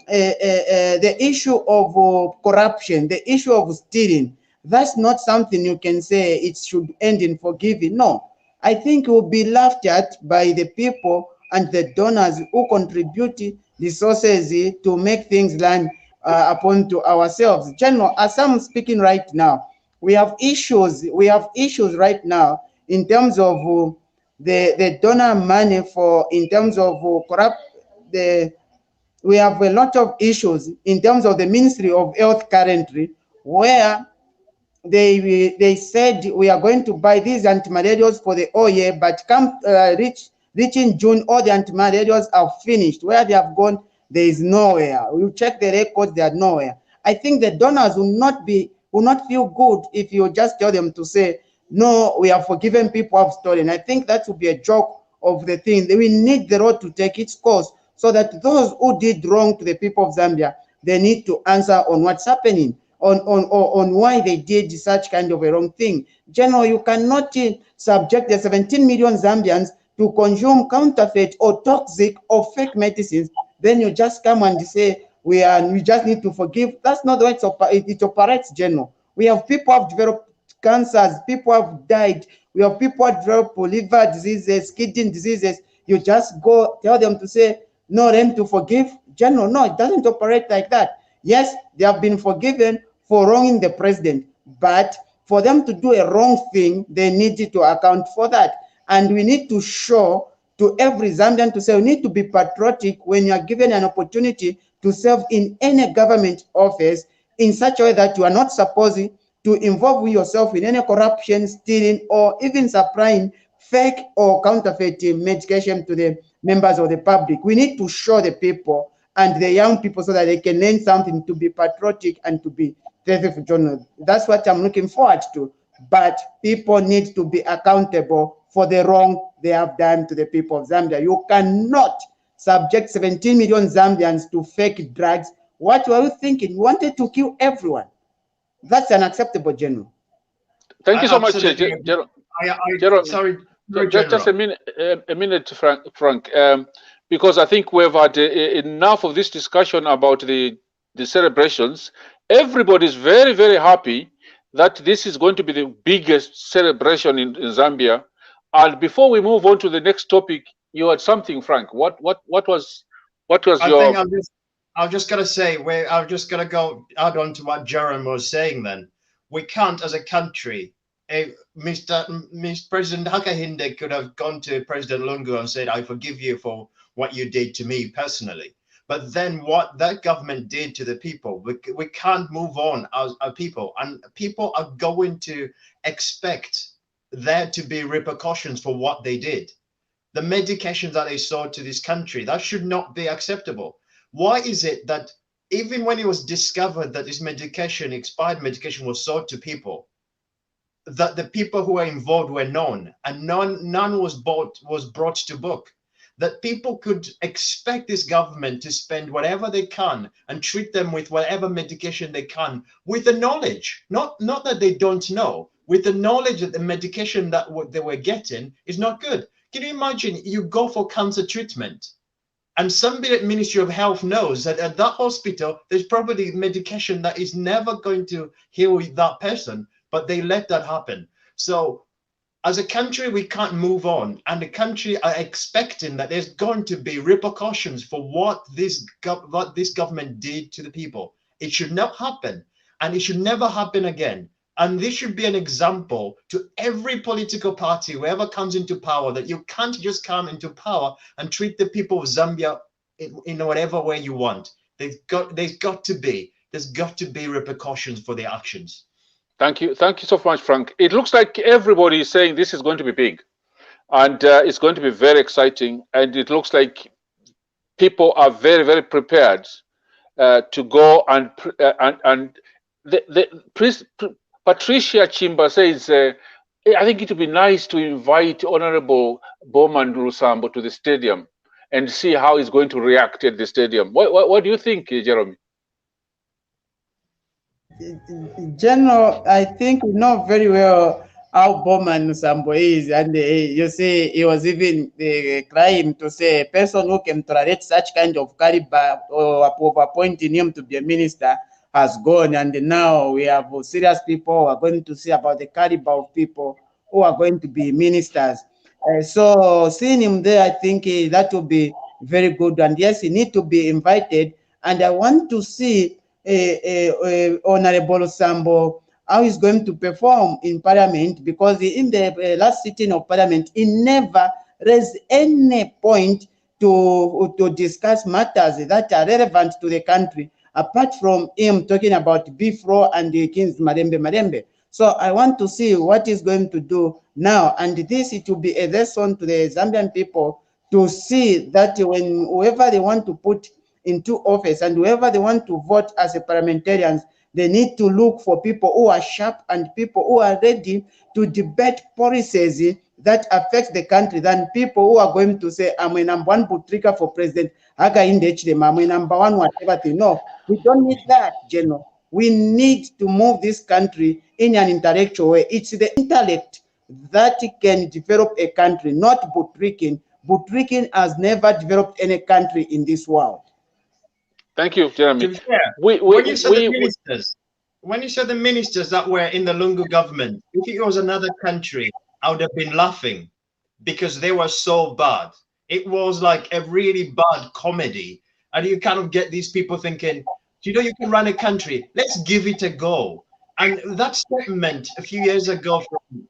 the issue of corruption, the issue of stealing. That's not something you can say it should end in forgiving. No, I think it will be laughed at by the people and the donors who contribute resources to make things land upon to ourselves. General, as I'm speaking right now, we have issues right now in terms of the donor money in terms of we have a lot of issues in terms of the Ministry of Health currently, where they said we are going to buy these antimalarials for the whole year, but come reaching June, all the antimalarials are finished. Where they have gone, there is nowhere. You check the records, they are nowhere. I think the donors will not feel good if you just tell them to say, no, we have forgiven people who have stolen. I think that would be a joke of the thing. We need the road to take its course, so that those who did wrong to the people of Zambia, they need to answer on what's happening. on why they did such kind of a wrong thing. General, you cannot subject the 17 million Zambians to consume counterfeit or toxic or fake medicines. Then you just come and say we just need to forgive. That's not the way it operates, General. We have people who have developed cancers, people have died. We have people who have developed liver diseases, kidney diseases. You just go tell them to say no, them to forgive. General, no, it doesn't operate like that. Yes, they have been forgiven for wronging the president, but for them to do a wrong thing, they need to account for that. And we need to show to every Zambian to say you need to be patriotic when you are given an opportunity to serve in any government office in such a way that you are not supposed to involve yourself in any corruption, stealing, or even supplying fake or counterfeit medication to the members of the public. We need to show the people and the young people so that they can learn something to be patriotic and to be faithful journalists. That's what I'm looking forward to. But people need to be accountable for the wrong they have done to the people of Zambia. You cannot subject 17 million Zambians to fake drugs. What were you thinking? You wanted to kill everyone. That's unacceptable, General. Thank you so much, General. Sorry, just a minute, Frank, because I think we've had enough of this discussion about the celebrations. Everybody's very, very happy that this is going to be the biggest celebration in Zambia. And before we move on to the next topic, you had something, Frank. What was your? I'm just gonna say, I'm just gonna go add on to what Jeremy was saying. Then we can't, as a country. Mr. President Hakainde could have gone to President Lungu and said, "I forgive you for what you did to me personally." But then what that government did to the people, we can't move on as a people, and people are going to expect there to be repercussions for what they did. The medications that they sold to this country, that should not be acceptable. Why is it that even when it was discovered that this medication, expired medication, was sold to people, that the people who were involved were known and none was brought to book? That people could expect this government to spend whatever they can and treat them with whatever medication they can, with the knowledge, not that they don't know, with the knowledge that the medication that they were getting is not good. Can you imagine you go for cancer treatment and somebody at Ministry of Health knows that at that hospital there's probably medication that is never going to heal that person, but they let that happen. So as a country, we can't move on, and the country are expecting that there's going to be repercussions for what this government did to the people. It should not happen, and it should never happen again. And this should be an example to every political party, whoever comes into power, that you can't just come into power and treat the people of Zambia in whatever way you want. There's got to be repercussions for their actions. Thank you so much, Frank. It looks like everybody is saying this is going to be big, and it's going to be very exciting. And it looks like people are very, very prepared to go Patricia Chimba says, I think it would be nice to invite Honorable Bowman Lusambo to the stadium and see how he's going to react at the stadium. What do you think, Jeremy? General, I think we know very well how Bowman Lusambo is, and you see, he was even crying to say a person who can tolerate such kind of caliber or appointing him to be a minister has gone, and now we have serious people who are going to see about the caliber of people who are going to be ministers. So seeing him there, I think that will be very good. And yes, he needs to be invited. And I want to see Honorable Lusambo, how he's going to perform in Parliament, because in the last sitting of Parliament, he never raised any point to discuss matters that are relevant to the country, apart from him talking about beef raw and the King's Marembe. So I want to see what he's going to do now. And this, it will be a lesson to the Zambian people to see that when whoever they want to put into office and whoever they want to vote as a parliamentarians, they need to look for people who are sharp and people who are ready to debate policies that affect the country than people who are going to say, I'm a number one Butrika for President Hakainde Hichilema, I'm a number one whatever thing. No, we don't need that, General. We need to move this country in an intellectual way. It's the intellect that can develop a country, not bootlicking. Bootlicking has never developed any country in this world. Thank you, Jeremy. When you said the ministers that were in the Lungu government, if it was another country, I would have been laughing because they were so bad. It was like a really bad comedy. And you kind of get these people thinking, you know, you can run a country, let's give it a go. And that statement a few years ago from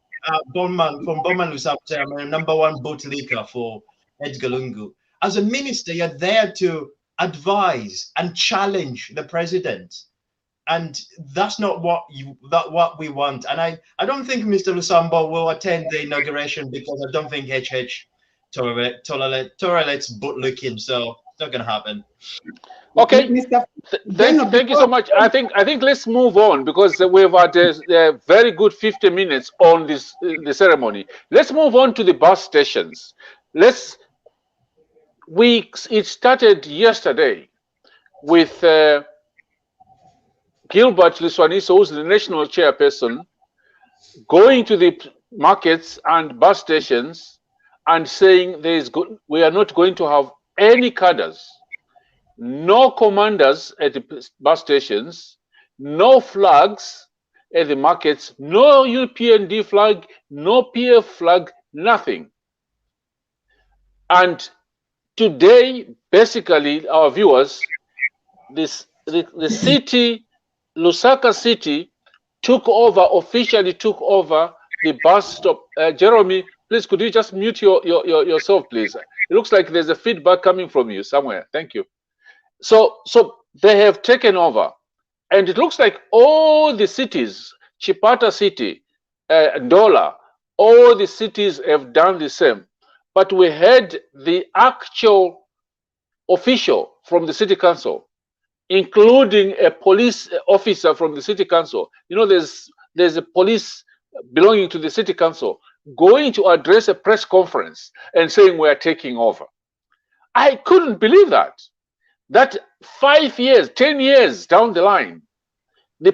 Bowman Lusabte, I'm a #1 bootlicker for Edgar Lungu. As a minister, you're there to advise and challenge the president. And that's not what we want. And I don't think Mr. Lusambo will attend the inauguration because I don't think HH tolerates bootlicking. So it's not going to happen. Okay, thank you so much. I think let's move on because we've had a very good 50 minutes on this the ceremony. Let's move on to the bus stations. It started yesterday with Gilbert Liswaniso, who's the national chairperson, going to the markets and bus stations and saying we are not going to have any cadres, no commanders at the bus stations, no flags at the markets, no UPND flag, no PF flag, nothing. And today, basically, our viewers, the city, Lusaka city, officially took over the bus stop. Jeremy, please, could you just mute yourself, please? It looks like there's a feedback coming from you somewhere. Thank you. So they have taken over, and it looks like all the cities, Chipata City, Ndola, all the cities have done the same. But we had the actual official from the city council, including a police officer from the city council. You know, there's a police belonging to the city council going to address a press conference and saying we are taking over. I couldn't believe that. That 5 years, 10 years down the line, the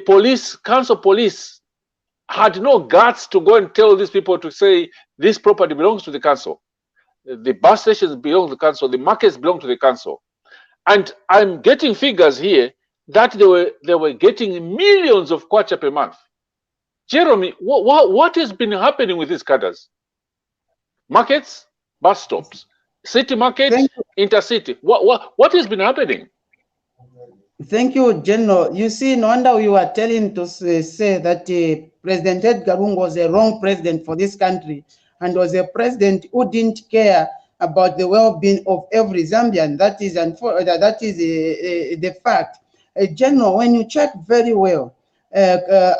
council police had no guts to go and tell these people to say this property belongs to the council. The bus stations belong to the council, the markets belong to the council. And I'm getting figures here that they were getting millions of kwacha per month. Jeremy, what has been happening with these cadres? Markets, bus stops, city markets, intercity. What has been happening? Thank you, General. You see, no wonder we were telling to say that President Edgar Lungu was a wrong president for this country and was a president who didn't care about the well-being of every Zambian. That is the fact. General, when you check very well,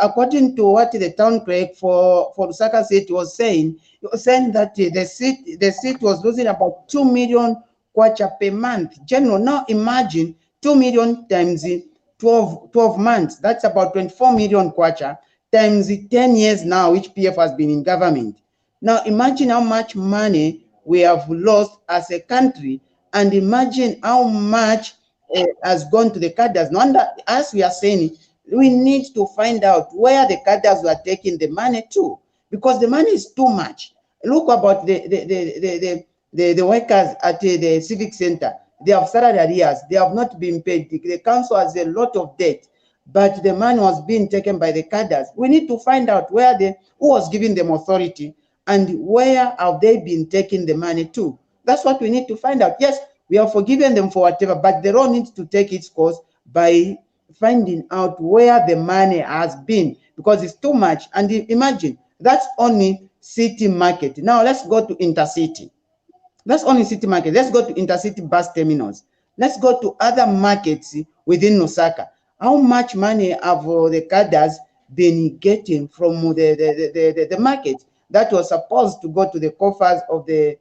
according to what the town clerk for Lusaka City was saying, that the city was losing about 2 million kwacha per month. General, now imagine 2 million times 12 months. That's about 24 million kwacha times 10 years now, which PF has been in government. Now imagine how much money we have lost as a country, and imagine how much has gone to the cadres. No wonder, as we are saying, we need to find out where the cadres were taking the money to, because the money is too much. Look about the workers at the civic center. They have salary arrears. They have not been paid. The council has a lot of debt, but the money was being taken by the cadres. We need to find out who was giving them authority and where have they been taking the money to. That's what we need to find out. Yes, we have forgiven them for whatever, but the law needs to take its course by finding out where the money has been, because it's too much. And imagine, that's only city market. Now let's go to intercity. That's only city market. Let's go to intercity bus terminals. Let's go to other markets within Lusaka. How much money have the cadres been getting from the market that was supposed to go to the coffers of the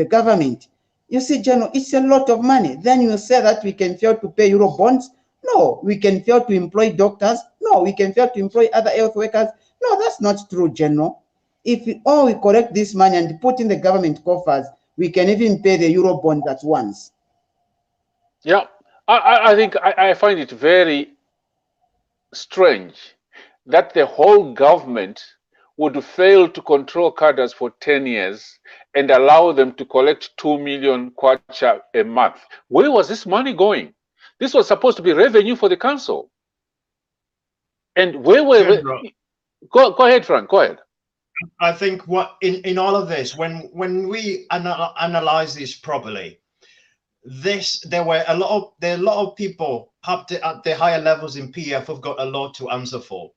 government? You see, General, it's a lot of money. Then you say that we can fail to pay Euro bonds. No, we can fail to employ doctors. No, we can fail to employ other health workers. No, that's not true, General. If we collect this money and put in the government coffers, we can even pay the Euro bonds at once. Yeah, I think I find it very strange that the whole government would fail to control cadres for 10 years and allow them to collect 2 million kwacha a month. Where was this money going? This was supposed to be revenue for the council. And where were... Go ahead, Frank, go ahead. I think what in all of this, when we analyze this properly, there are a lot of people up at the higher levels in PF who've got a lot to answer for.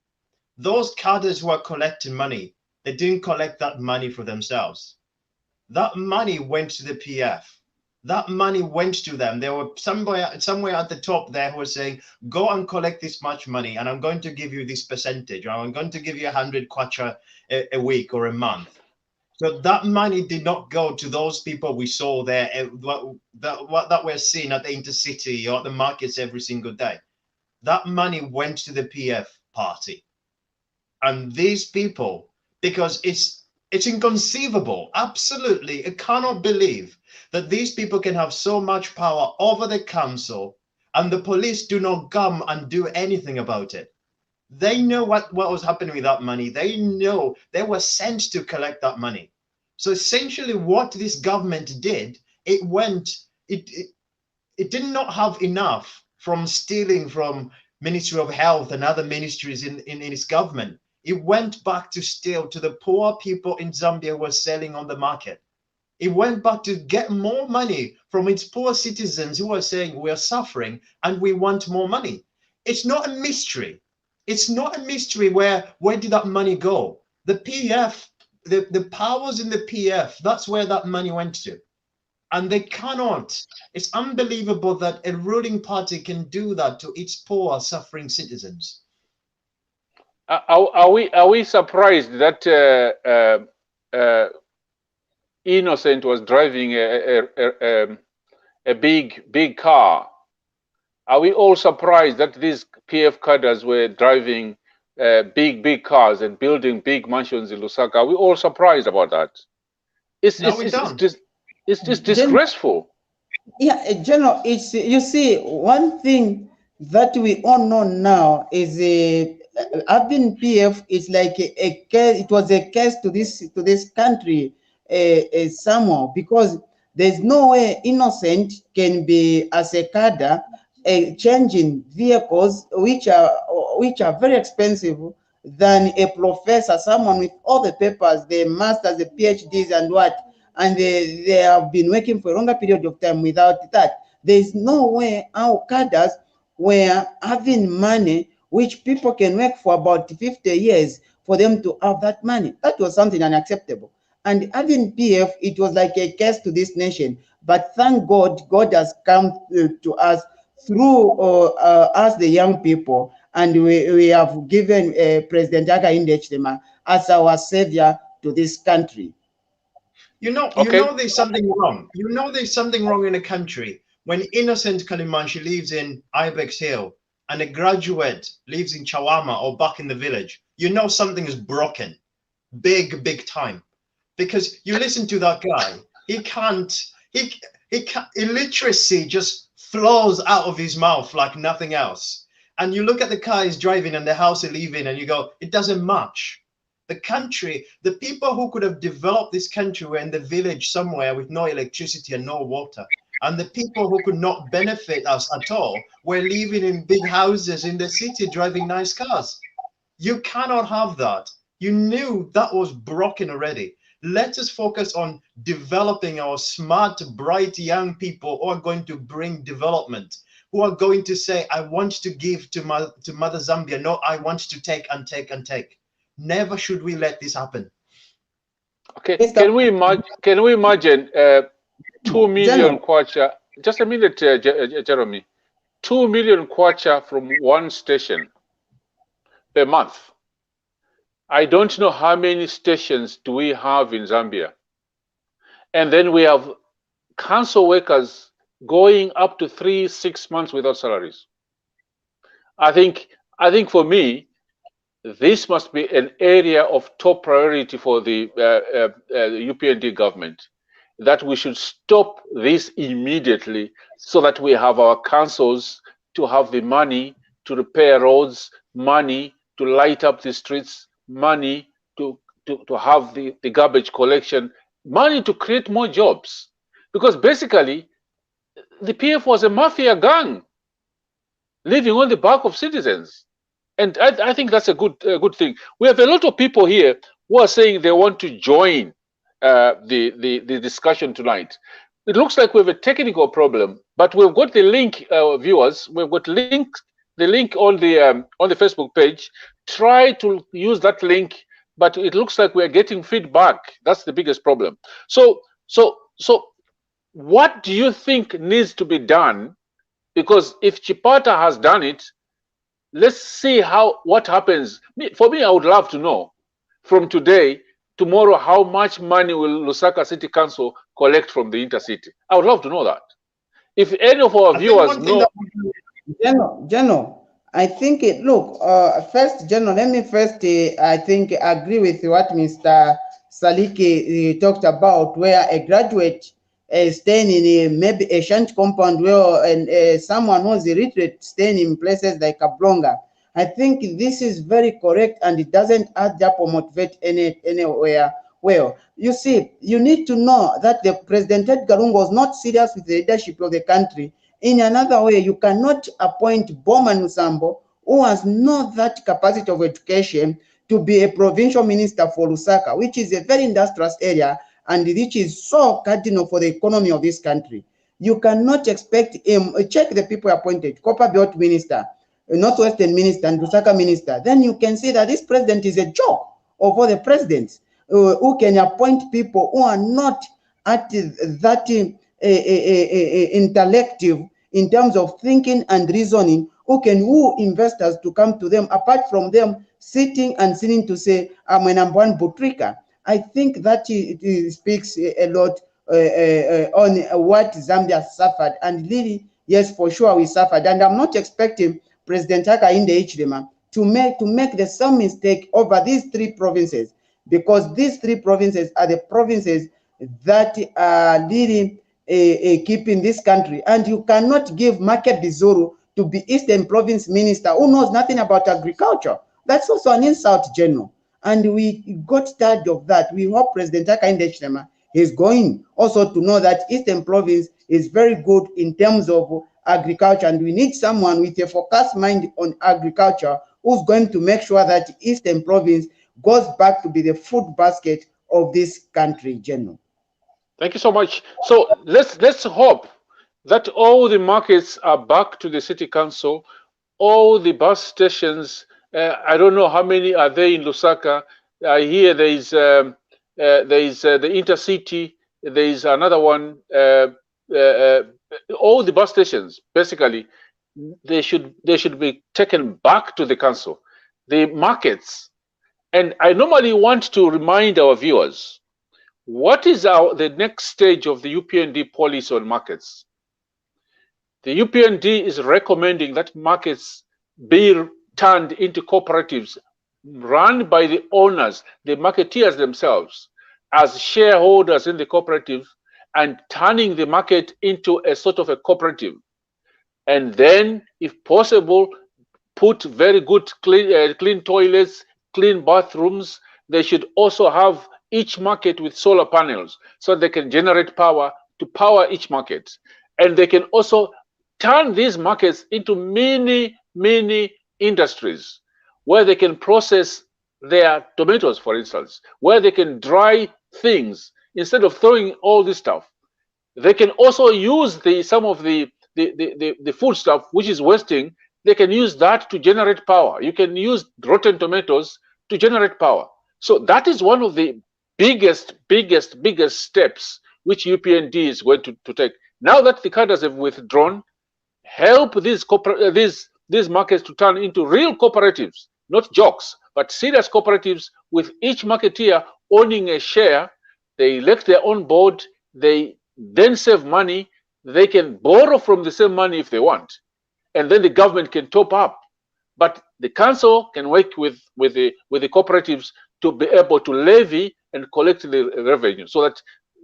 Those cadres who are collecting money, they didn't collect that money for themselves. That money went to the PF. That money went to them. There were somewhere at the top there who was saying, go and collect this much money and I'm going to give you this percentage, or I'm going to give you 100 kwacha a week or a month. So that money did not go to those people we saw there, that we're seeing at the intercity or at the markets every single day. That money went to the PF party. And these people, because it's inconceivable, absolutely, I cannot believe that these people can have so much power over the council and the police do not come and do anything about it. They know what was happening with that money. They know they were sent to collect that money. So essentially what this government did, it did not have enough from stealing from Ministry of Health and other ministries in its government. It went back to steal to the poor people in Zambia who were selling on the market. It went back to get more money from its poor citizens who are saying we are suffering and we want more money. It's not a mystery. It's not a mystery where did that money go? The PF, the powers in the PF, that's where that money went to. And they cannot. It's unbelievable that a ruling party can do that to its poor, suffering citizens. Are we surprised that Innocent was driving a big car? Are we all surprised that these PF cadres were driving big cars and building big mansions in Lusaka? Are we all surprised about that? It's disgraceful. Yeah, General, it's, you see, one thing that we all know now is having PF is like a case. It was a case to this country somehow, because there's no way Innocent can be as a cadre changing vehicles which are very expensive than a professor, someone with all the papers, the masters, the PhDs, and what. And they have been working for a longer period of time without that. There is no way our cadres were having money which people can work for about 50 years for them to have that money. That was something unacceptable. And having PF, it was like a curse to this nation. But thank God, God has come to us through us, the young people, and we have given President Hichilema as our savior to this country. You know there's something wrong. You know there's something wrong in a country when Innocent Kalimanchi lives in Ibex Hill and a graduate lives in Chawama or back in the village. You know something is broken, big time, because you listen to that guy. Illiteracy just flows out of his mouth like nothing else. And you look at the car he's driving and the house he lives in, and you go, it doesn't match. The country, the people who could have developed this country were in the village somewhere with no electricity and no water. And the people who could not benefit us at all were living in big houses in the city, driving nice cars. You cannot have that. You knew that was broken already. Let us focus on developing our smart, bright young people who are going to bring development, who are going to say, I want to give to Mother Zambia. No, I want to take and take and take. Never should we let this happen. Okay, can we imagine 2 million kwacha? Just a minute, Jeremy. 2 million kwacha from one station per month. I don't know how many stations do we have in Zambia. And then we have council workers going up to 3-6 months without salaries. I think for me, this must be an area of top priority for the UPND government, that we should stop this immediately so that we have our councils to have the money to repair roads, money to light up the streets, money to have the garbage collection, money to create more jobs. Because basically, the PF was a mafia gang living on the back of citizens. And I think that's a good thing. We have a lot of people here who are saying they want to join the discussion tonight. It looks like we have a technical problem, but we've got the link, viewers. We've got the link on the Facebook page. Try to use that link, but it looks like we are getting feedback. That's the biggest problem. So what do you think needs to be done? Because if Chipata has done it, let's see what happens. For me, I would love to know from today, tomorrow, how much money will Lusaka City Council collect from the intercity? I would love to know that. If any of our viewers know. General, I think first, General, let me first, I think, agree with what Mr. Saliki talked about, where a graduate staying in maybe a shanty compound and someone who's illiterate staying in places like Kablonga. I think this is very correct and it doesn't add up or motivate anywhere. Well, you see, you need to know that the President Edgar Lungu was not serious with the leadership of the country. In another way, you cannot appoint Boma Nusambo, who has not that capacity of education, to be a provincial minister for Lusaka, which is a very industrious area and which is so cardinal for the economy of this country. You cannot expect him, check the people appointed, Copper Belt Minister, Northwestern Minister, and Lusaka Minister. Then you can see that this president is a joke of all the presidents who can appoint people who are not at that intellective in terms of thinking and reasoning, who can woo investors to come to them, apart from them sitting and sitting to say, I'm an Ambuan Butrika. I think that it speaks a lot on what Zambia suffered. And really, yes, for sure, we suffered. And I'm not expecting President Hakainde Hichilema to make the same mistake over these three provinces, because these three provinces are the provinces that are really keeping this country. And you cannot give Make Bizuru to be Eastern Province Minister who knows nothing about agriculture. That's also an insult, General. And we got tired of that. We hope President Hakainde Hichilema is going also to know that Eastern Province is very good in terms of agriculture, and we need someone with a focused mind on agriculture who's going to make sure that Eastern Province goes back to be the food basket of this country, General. Thank you so much. So let's hope that all the markets are back to the city council, all the bus stations. I don't know how many are there in Lusaka. I hear there is the intercity. There is another one. All the bus stations, basically, they should be taken back to the council. The markets, and I normally want to remind our viewers, what is the next stage of the UPND policy on markets? The UPND is recommending that markets be turned into cooperatives run by the owners, the marketeers themselves, as shareholders in the cooperative, and turning the market into a sort of a cooperative. And then, if possible, put very good clean toilets, clean bathrooms. They should also have each market with solar panels so they can generate power to power each market. And they can also turn these markets into many industries where they can process their tomatoes, for instance, where they can dry things instead of throwing all this stuff. They can also use some of the food stuff which is wasting. They can use that to generate power. You can use rotten tomatoes to generate power. So that is one of the biggest steps which UPND is going to take. Now that the cadres have withdrawn, help these markets to turn into real cooperatives, not jokes, but serious cooperatives with each marketeer owning a share. They elect their own board. They then save money. They can borrow from the same money if they want, and then the government can top up. But the council can work with the cooperatives to be able to levy and collect the revenue, so that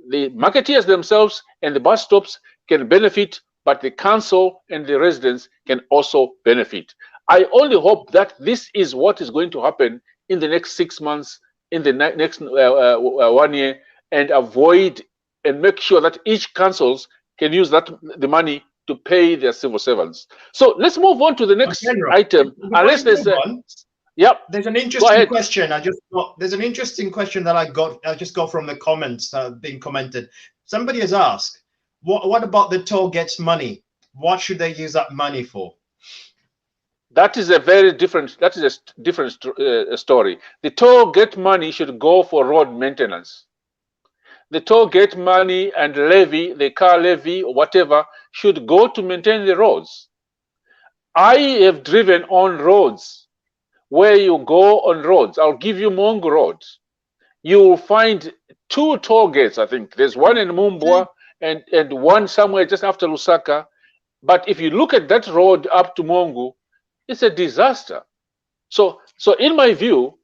the marketeers themselves and the bus stops can benefit, but the council and the residents can also benefit. I only hope that this is what is going to happen in the next 6 months, in the next 1 year, and avoid and make sure that each councils can use the money to pay their civil servants. So let's move on to the next item. Unless there's yep. There's an interesting question. There's an interesting question that I just got from the comments being commented. Somebody has asked, what about the toll gates money? What should they use that money for? That is a very different. That is a different story. The toll gate money should go for road maintenance. The toll gate money and levy, the car levy or whatever, should go to maintain the roads. I have driven on roads where you go on roads. I'll give you Mongo Road. You will find 2 toll gates, I think. There's one in Mumbwa and one somewhere just after Lusaka. But if you look at that road up to Mongo, it's a disaster. So in my view,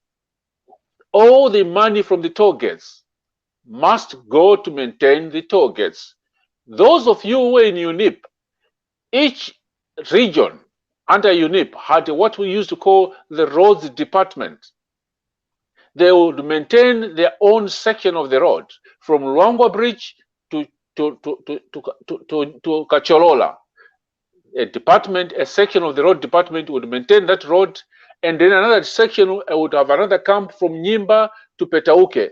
all the money from the toll gates must go to maintain the toll gates. Those of you who were in UNIP, each region under UNIP had what we used to call the roads department. They would maintain their own section of the road from Luangwa Bridge to Kacholola. A section of the road department would maintain that road, and then another section would have another camp from Nyimba to Petauke.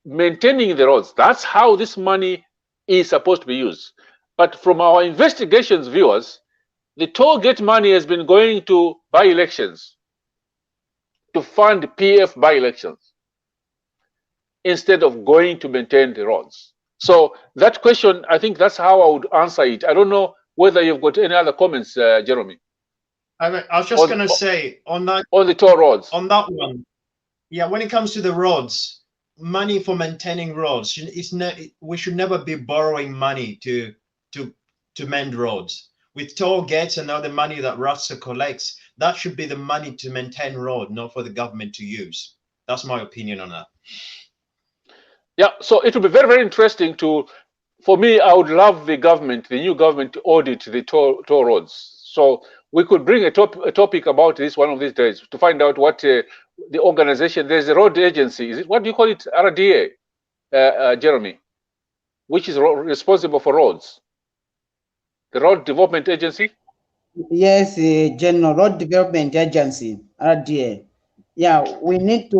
Maintaining the roads. That's how this money is supposed to be used. But from our investigations, viewers, the toll gate money has been going to by-elections, to fund PF by-elections, instead of going to maintain the roads. So that question, I think that's how I would answer it. I don't know whether you've got any other comments, Jeremy. I was just going to say on the toll roads. On that one, yeah, when it comes to the roads, money for maintaining roads, we should never be borrowing money to mend roads. With toll gates and other money that RATSA collects, that should be the money to maintain road, not for the government to use. That's my opinion on that. Yeah, so it will be very, very interesting for me, I would love the new government to audit the toll roads. So we could bring a topic about this one of these days to find out what the organization, there's a road agency, what do you call it, RDA, Jeremy, which is responsible for roads? The Road Development Agency? Yes, General Road Development Agency, RDA. Yeah, we need to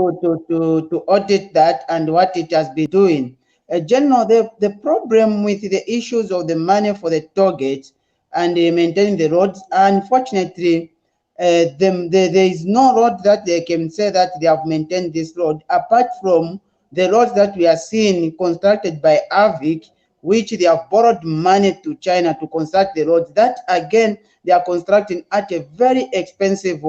audit that and what it has been doing. General, the problem with the issues of the money for the toll gates and maintaining the roads, unfortunately, there is no road that they can say that they have maintained this road, apart from the roads that we are seeing constructed by AVIC, which they have borrowed money to China to construct the roads. That again, they are constructing at a very expensive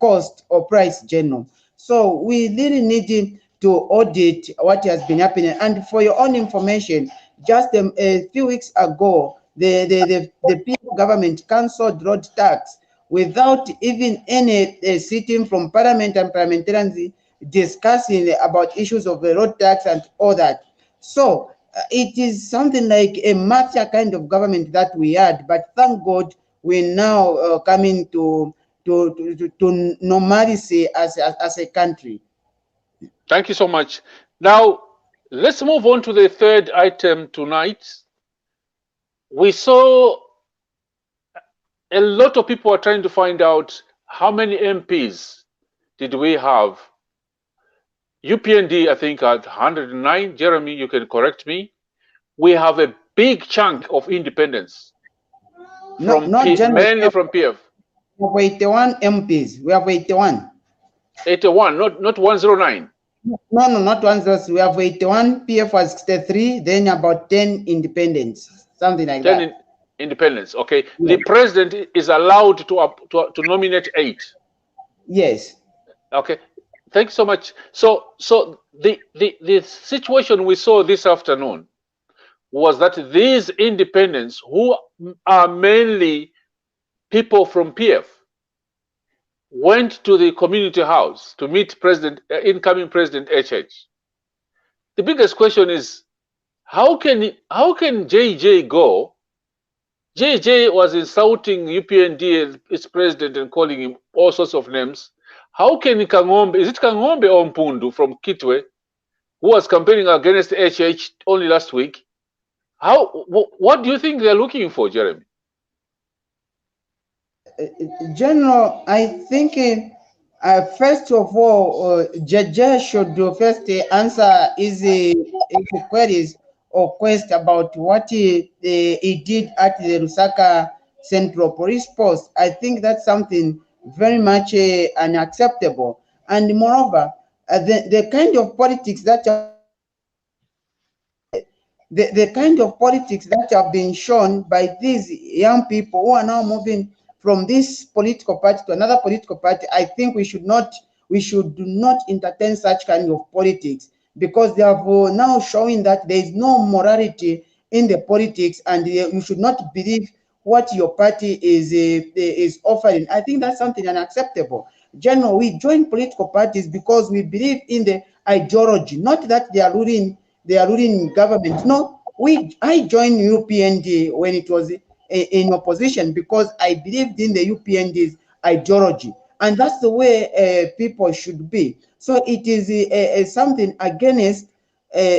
cost or price, General. So we really need to audit what has been happening. And for your own information, just a few weeks ago, the people government cancelled road tax without even any sitting from parliament and parliamentarians discussing about issues of the road tax and all that. So it is something like a mafia kind of government that we had, but thank God we're now coming to normalcy as a country. Thank you so much. Now, let's move on to the third item tonight. We saw a lot of people are trying to find out how many MPs did we have. UPND, I think, had 109. Jeremy, you can correct me. We have a big chunk of independents, mainly from PF. We have 81 MPs. We have 81. 81, not 109. No, not 109. We have 81. PF was 63. Then about 10 independents, something like 10 that. 10 independents. Okay. Yeah. The president is allowed to nominate 8. Yes. Okay. Thank you so much. So the situation we saw this afternoon was that these independents, who are mainly people from PF, went to the community house to meet incoming President HH. The biggest question is, how can JJ go JJ was insulting UPND and its president and calling him all sorts of names. How can Kangombe, is it Kangombe or Mpundu from Kitwe, who was campaigning against HH only last week? What do you think they're looking for, Jeremy? General, I think first of all, JJ should first answer easy queries or questions about what he did at the Lusaka Central Police Post. I think that's something very much unacceptable. And moreover, the kind of politics that the kind of politics that have been shown by these young people who are now moving from this political party to another political party, I think we should not entertain such kind of politics, because they have now showing that there is no morality in the politics, and you should not believe what your party is offering. I think that's something unacceptable. General, we join political parties because we believe in the ideology, not that they are ruling government. No, I joined UPND when it was in opposition because I believed in the UPND's ideology, and that's the way people should be. So it is something against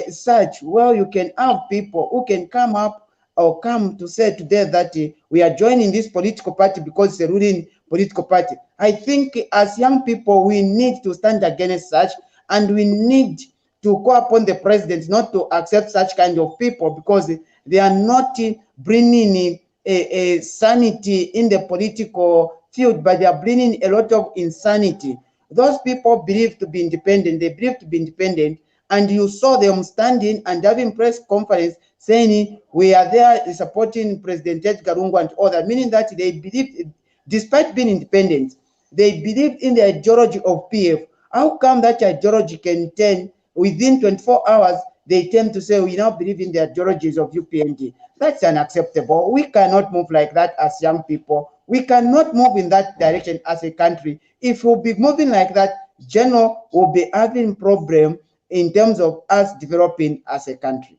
such, well, you can have people who can come up or come to say today that we are joining this political party because it's a ruling political party. I think as young people, we need to stand against such, and we need to call upon the president not to accept such kind of people, because they are not bringing a sanity in the political field, but they are bringing a lot of insanity. Those people believe to be independent. They believe to be independent, and you saw them standing and having press conference saying we are there supporting President Edgar Lungu and others, meaning that they believe, despite being independent, they believe in the ideology of PF. How come that ideology can turn within 24 hours? They tend to say we now believe in the ideologies of UPND. That's unacceptable. We cannot move like that as young people. We cannot move in that direction as a country. If we'll be moving like that, General will be having problem in terms of us developing as a country.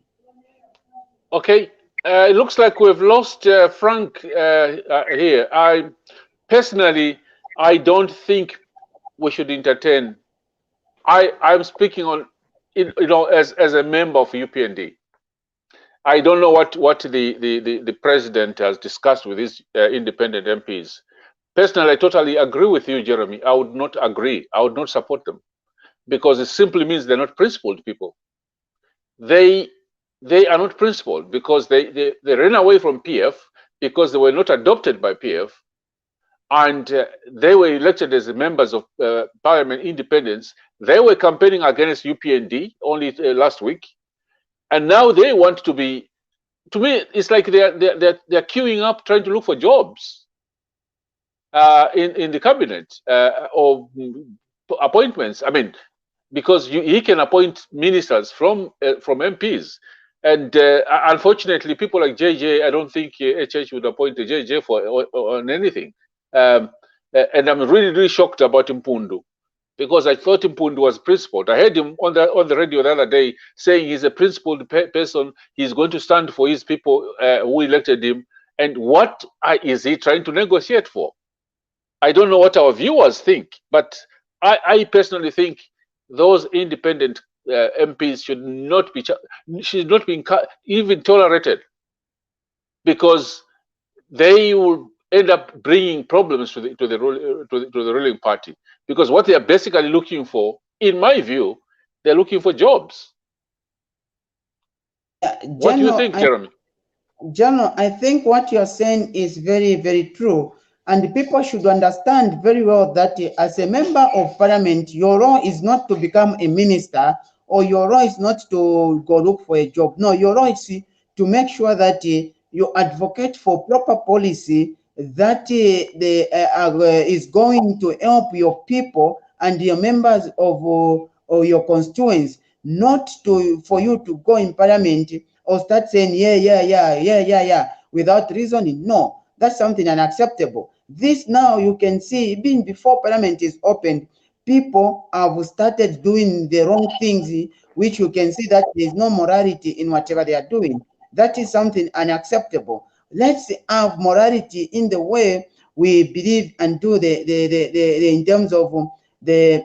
Okay, it looks like we've lost Frank here. I personally, I don't think we should entertain. I'm speaking on, as a member of UPND. I don't know what the president has discussed with his independent MPs. Personally, I totally agree with you, Jeremy. I would not agree. I would not support them, because it simply means they're not principled people. They are not principled because they ran away from PF because they were not adopted by PF, and they were elected as members of parliament independents. They were campaigning against UPND only last week, and now they want to be. To me, it's like they're queuing up trying to look for jobs in the cabinet or appointments. I mean, because he can appoint ministers from MPs, and unfortunately, people like JJ, I don't think HH would appoint a JJ on anything. And I'm really shocked about Mpundu, because I thought Mpundu was principled. I heard him on the radio the other day saying he's a principled person. He's going to stand for his people who elected him. And what is he trying to negotiate for? I don't know what our viewers think, but I personally think those independent MPs should not be even tolerated, because they will end up bringing problems to the ruling party. Because what they are basically looking for, in my view, they're looking for jobs. What do you think, Jeremy? General, I think what you're saying is very, very true. And people should understand very well that as a member of parliament, your role is not to become a minister, or your role is not to go look for a job. No, your role is to make sure that you advocate for proper policy that is going to help your people and your members of your constituents, not for you to go in parliament or start saying yeah without reasoning. No, that's something unacceptable. This now you can see, even before parliament is opened, people have started doing the wrong things, which you can see that there is no morality in whatever they are doing. That is something unacceptable. let's have morality in the way we believe and do the in terms of the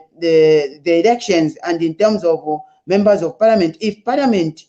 elections and in terms of members of parliament. If parliament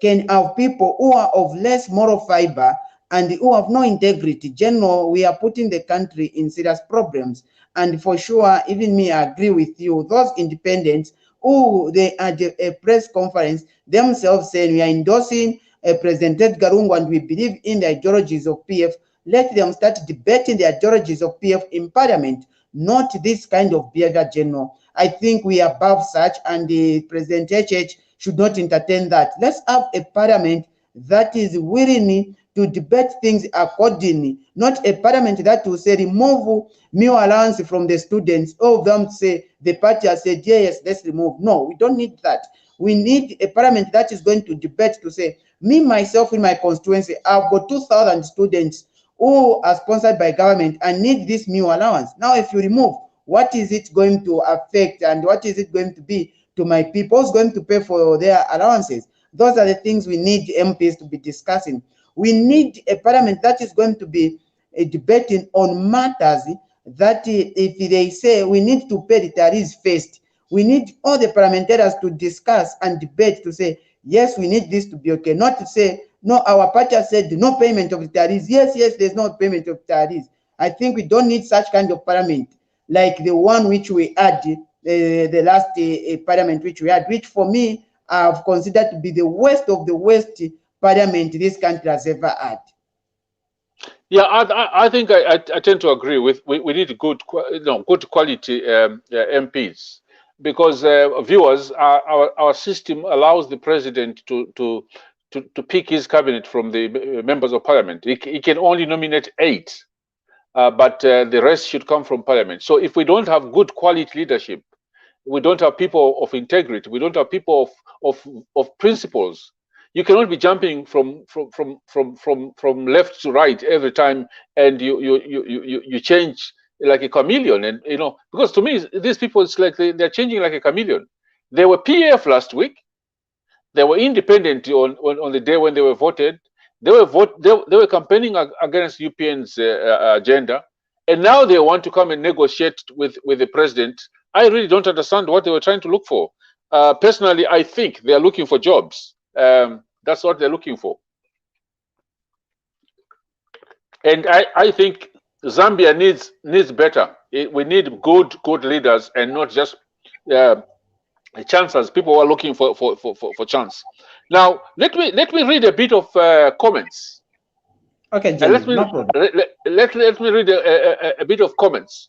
can have people who are of less moral fiber and who have no integrity, general, we are putting the country in serious problems. And for sure, even me, I agree with you. Those independents who they at a press conference themselves saying we are endorsing President Edgar Lungu and we believe in the ideologies of PF, let them start debating the ideologies of PF in parliament, not this kind of behavior, general. I think we are above such, and the President HH should not entertain that. Let's have a parliament that is willing to debate things accordingly, not a parliament that will say remove meal allowance from the students. All of them say the party has said yes, let's remove. No, we don't need that. We need a parliament that is going to debate to say, me myself in my constituency, I've got 2,000 students who are sponsored by government and need this meal allowance. Now, if you remove, what is it going to affect and what is it going to be to my people? Who's going to pay for their allowances? Those are the things we need MPs to be discussing. We need a parliament that is going to be debating on matters that if they say we need to pay retirees first, we need all the parliamentarians to discuss and debate to say, yes, we need this to be okay, not to say, no, our party said no payment of retirees. Yes, there's no payment of retirees. I think we don't need such kind of parliament like the one which we had, the last parliament which we had, which for me, I've considered to be the worst of the worst parliament this country has ever had. Yeah, I think I tend to agree with. We need good quality MPs, because viewers, our system allows the president to pick his cabinet from the members of parliament. He can only nominate 8, but the rest should come from parliament. So if we don't have good quality leadership, we don't have people of integrity, we don't have people of principles. You cannot be jumping from left to right every time, and you change like a chameleon. And because to me, these people, it's like they're changing like a chameleon. They were PF last week. They were independent on the day when they were voted. They were campaigning against UPN's agenda, and now they want to come and negotiate with the president. I really don't understand what they were trying to look for. Personally, I think they are looking for jobs. That's what they're looking for. And I think Zambia needs better. We need good leaders and not just chances. People are looking for chance. Now let me read a bit of comments. Okay, John, let me read a bit of comments,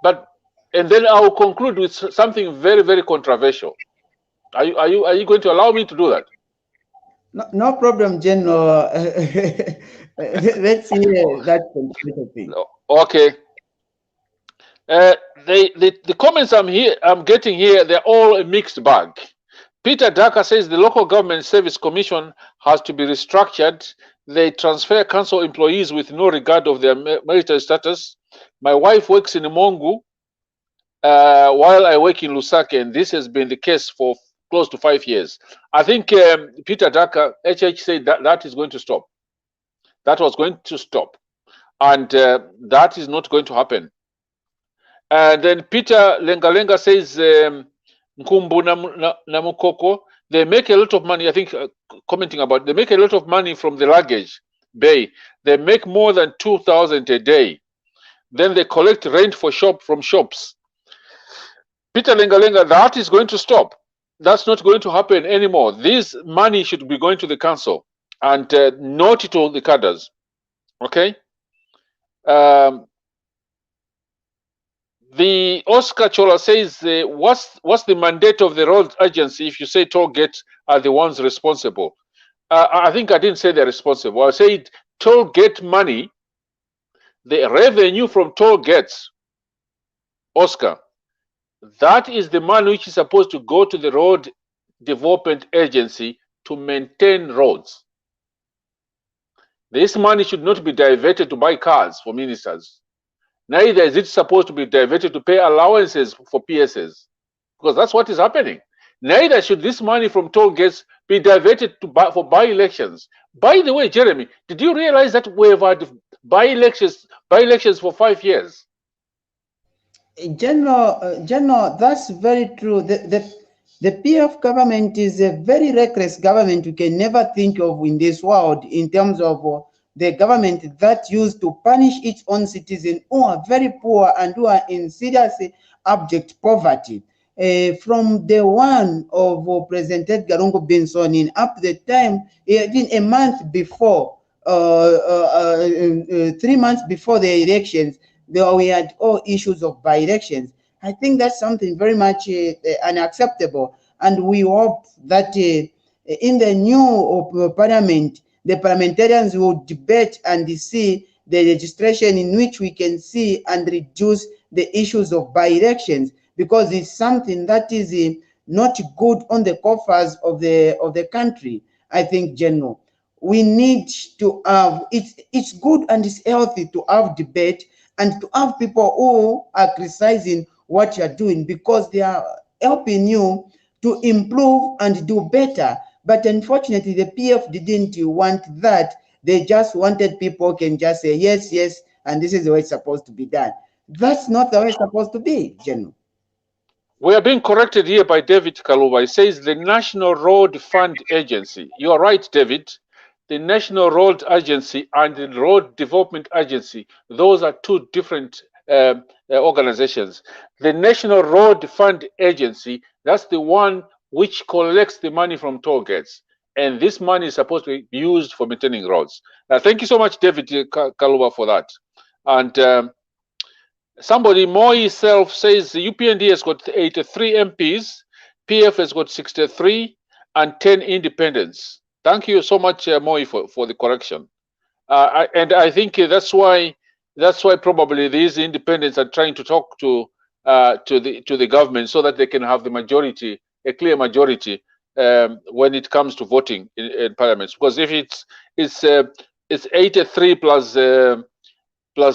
and then I will conclude with something very, very controversial. Are you going to allow me to do that? No problem, General. Let's hear that thing. Okay. The comments I'm getting here, they're all a mixed bag. Peter Daka says the local government service commission has to be restructured. They transfer council employees with no regard of their marital status. My wife works in Mongu while I work in Lusaka, and this has been the case for close to 5 years. I think Peter Daka, HH said that is going to stop. That was going to stop. And that is not going to happen. And then Peter Lengalenga says, Nkumbu Namukoko, they make a lot of money, I think, commenting about, they make a lot of money from the luggage bay. They make more than 2,000 a day. Then they collect rent from shops. Peter Lengalenga, that is going to stop. That's not going to happen anymore. This money should be going to the council and not to the cadres. Okay? The Oscar Chola says, what's the mandate of the road agency if you say toll gates are the ones responsible? I think I didn't say they're responsible. I said toll gate money, the revenue from toll gates, Oscar, that is the money which is supposed to go to the road development agency to maintain roads. This money should not be diverted to buy cars for ministers. Neither is it supposed to be diverted to pay allowances for PSs, because that's what is happening. Neither should this money from toll gates be diverted for by-elections. By the way, Jeremy, did you realize that we've had by-elections for 5 years? General, that's very true. The PF government is a very reckless government we can never think of in this world, in terms of the government that used to punish its own citizens who are very poor and who are in serious abject poverty. From the one of President Edgar Lungu Benson in up to the time, even a month before, 3 months before the elections, we had all issues of by-elections. I think that's something very much unacceptable, and we hope that in the new parliament, the parliamentarians will debate and see the legislation in which we can see and reduce the issues of by-elections, because it's something that is not good on the coffers of the country. I think, General, we need to have, it's good and it's healthy to have debate and to have people who are criticizing what you're doing, because they are helping you to improve and do better. But unfortunately, the PF didn't want that. They just wanted people can just say, yes, yes, and this is the way it's supposed to be done. That's not the way it's supposed to be, General. We are being corrected here by David Kaluba. He says the National Road Fund Agency. You are right, David. The National Road Agency and the Road Development Agency, those are two different organizations. The National Road Fund Agency, that's the one which collects the money from toll gates. And this money is supposed to be used for maintaining roads. Thank you so much, David Kaluba, for that. And somebody more himself says the UPND has got 83 MPs, PF has got 63, and 10 independents. Thank you so much, Moi, for the correction. And I think that's why probably these independents are trying to talk to the government so that they can have the majority, a clear majority, when it comes to voting in parliaments. Because if it's 83 plus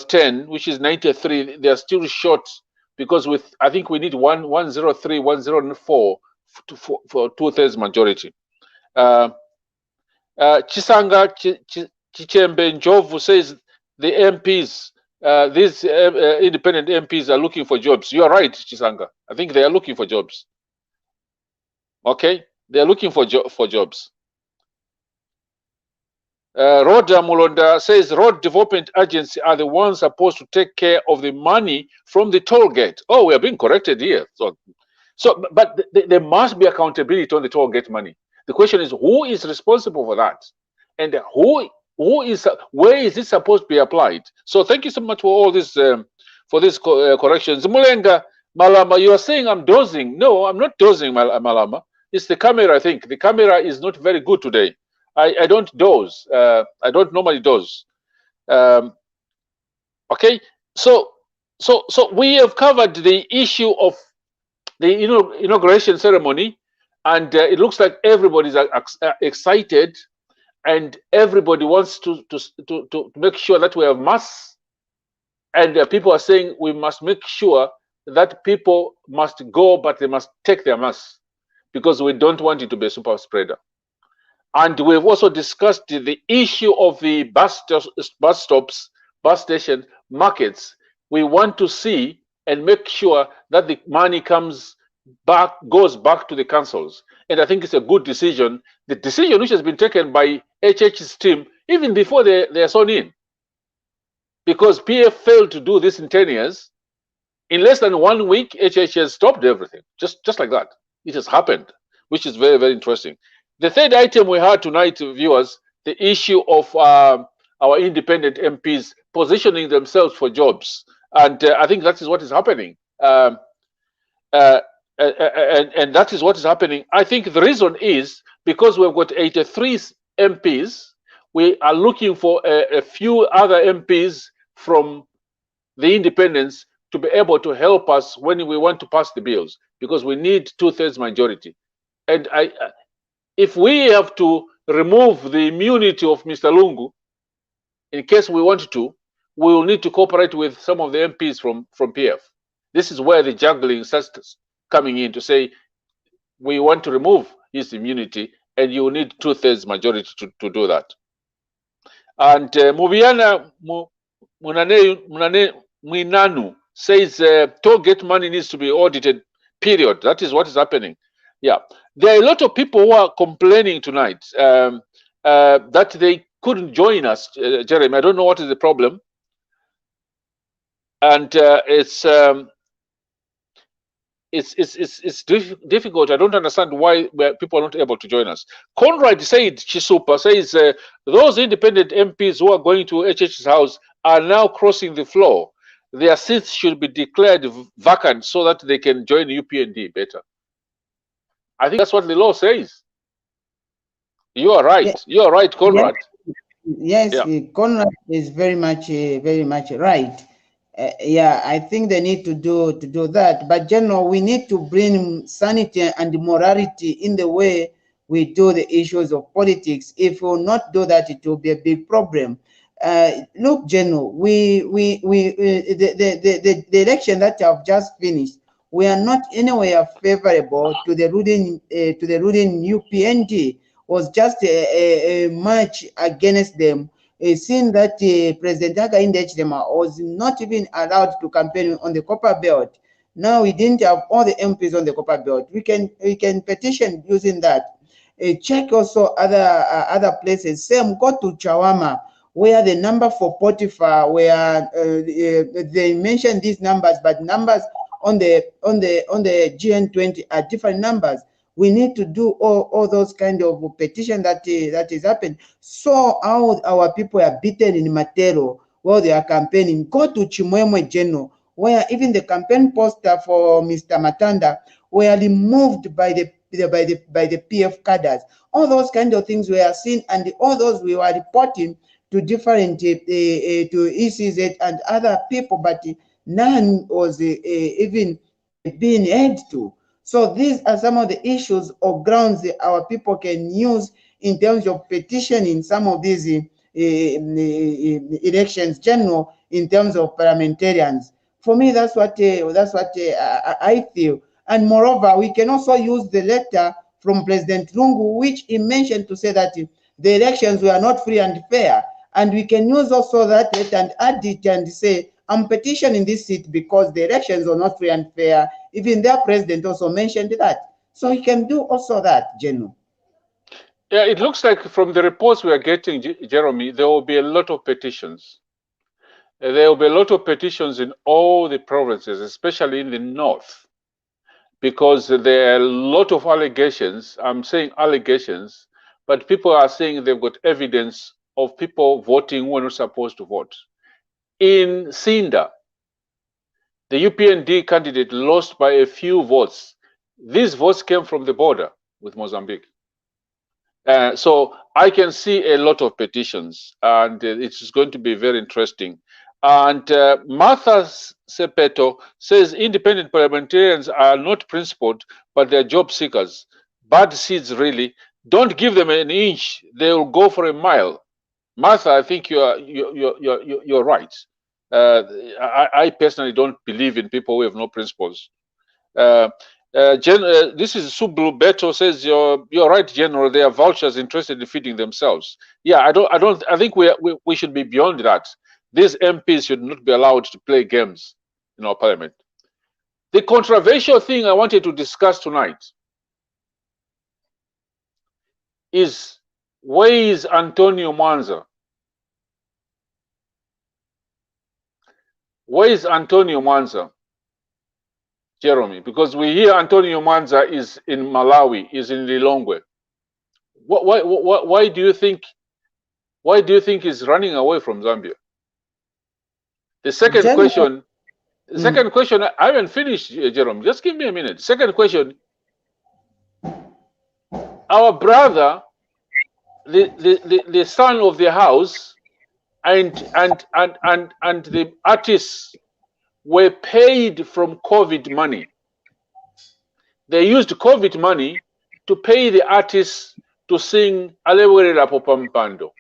10, which is 93, they are still short, because I think we need 103, 104 for 2/3 majority. Chisanga Chichembe Njovu says the MPs, these independent MPs are looking for jobs. You are right, Chisanga. I think they are looking for jobs. Okay, they are looking for jobs. Roda Mulonda says Road Development Agency are the ones supposed to take care of the money from the toll gate. Oh, we are being corrected here. But there must be accountability on the toll gate money. The question is, who is responsible for that, and where is it supposed to be applied? So thank you so much for all this corrections. Mulenga Malama, you are saying I'm dozing. No, I'm not dozing, Malama. It's the camera. I think the camera is not very good today. I don't doze. I don't normally doze. Okay, so we have covered the issue of the inauguration ceremony, and it looks like everybody's excited, and everybody wants to make sure that we have masks, and people are saying we must make sure that people must go, but they must take their masks, because we don't want it to be a super spreader. And we've also discussed the issue of the bus stops, bus station markets. We want to see and make sure that the money goes back to the councils. And I think it's a good decision. The decision which has been taken by HH's team, even before they are sworn in. Because PF failed to do this in 10 years. In less than 1 week, HH has stopped everything. Just like that. It has happened, which is very, very interesting. The third item we had tonight, viewers, the issue of our independent MPs positioning themselves for jobs. And I think that is what is happening. And that is what is happening. I think the reason is because we've got 83 MPs, we are looking for a few other MPs from the independents to be able to help us when we want to pass the bills, because we need 2/3 majority. And if we have to remove the immunity of Mr. Lungu, in case we want to, we will need to cooperate with some of the MPs from PF. This is where the juggling starts coming in, to say we want to remove his immunity, and you need 2/3 majority to do that. And Mubiana Munane Mwinanu says toll gate money needs to be audited, period. That is what is happening. Yeah. There are a lot of people who are complaining tonight that they couldn't join us, Jeremy. I don't know what is the problem. And it's difficult. I don't understand why people are not able to join us. Conrad said, Chisupa says, those independent MPs who are going to HH's house are now crossing the floor. Their seats should be declared vacant so that they can join UPND better. I think that's what the law says. You are right. Yeah. You are right, Conrad. Yes, yeah. Conrad is very much right. Yeah, I think they need to do that. But General, we need to bring sanity and morality in the way we do the issues of politics. If we will not do that, it will be a big problem. Look, General, the election that have just finished, we are not anywhere favorable to the ruling UPND. Was just a march against them. Seeing that President Hakainde Hichilema was not even allowed to campaign on the Copper Belt. Now we didn't have all the MPs on the Copper Belt. We can petition using that. Check also other places. Same, go to Chawama, where the number for Potiphar, where they mention these numbers, but numbers on the GN20 are different numbers. We need to do all those kind of petition that is happening. So how our people are beaten in Matero while they are campaigning. Go to Chimwemwe General, where even the campaign poster for Mr. Matanda were removed by the PF cadres. All those kind of things we are seeing, and all those we were reporting to different to ECZ and other people, but none was even being held to. So these are some of the issues or grounds that our people can use in terms of petitioning some of these elections, general, in terms of parliamentarians. For me, that's what I feel. And moreover, we can also use the letter from President Lungu, which he mentioned to say that the elections were not free and fair. And we can use also that letter and add it and say, I'm petitioning this seat because the elections are not free and fair. Even their president also mentioned that. So he can do also that, General. Yeah, it looks like from the reports we are getting, Jeremy, there will be a lot of petitions. There will be a lot of petitions in all the provinces, especially in the north, because there are a lot of allegations. I'm saying allegations, but people are saying they've got evidence of people voting who were not supposed to vote. In Sinda, the UPND candidate lost by a few votes. These votes came from the border with Mozambique. So I can see a lot of petitions, and it's going to be very interesting. And Martha Sepeto says independent parliamentarians are not principled, but they're job seekers. Bad seeds, really. Don't give them an inch; they will go for a mile. Martha, I think you're right. I personally don't believe in people who have no principles. This is Sublu Beto says you're right, General. They are vultures interested in feeding themselves. Yeah, I think we should be beyond that. These MPs should not be allowed to play games in our parliament. The controversial thing I wanted to discuss tonight is where is Antonio Mwanza? Where is Antonio Mwanza, Jeremy? Because we hear Antonio Mwanza is in Malawi, is in Lilongwe. Why do you think? Why do you think he's running away from Zambia? The second question. The second question. I haven't finished, Jerome. Just give me a minute. Second question. Our brother, the son of the house, and the artists were paid from COVID money. They used COVID money to pay the artists to sing Alewerera Popampando.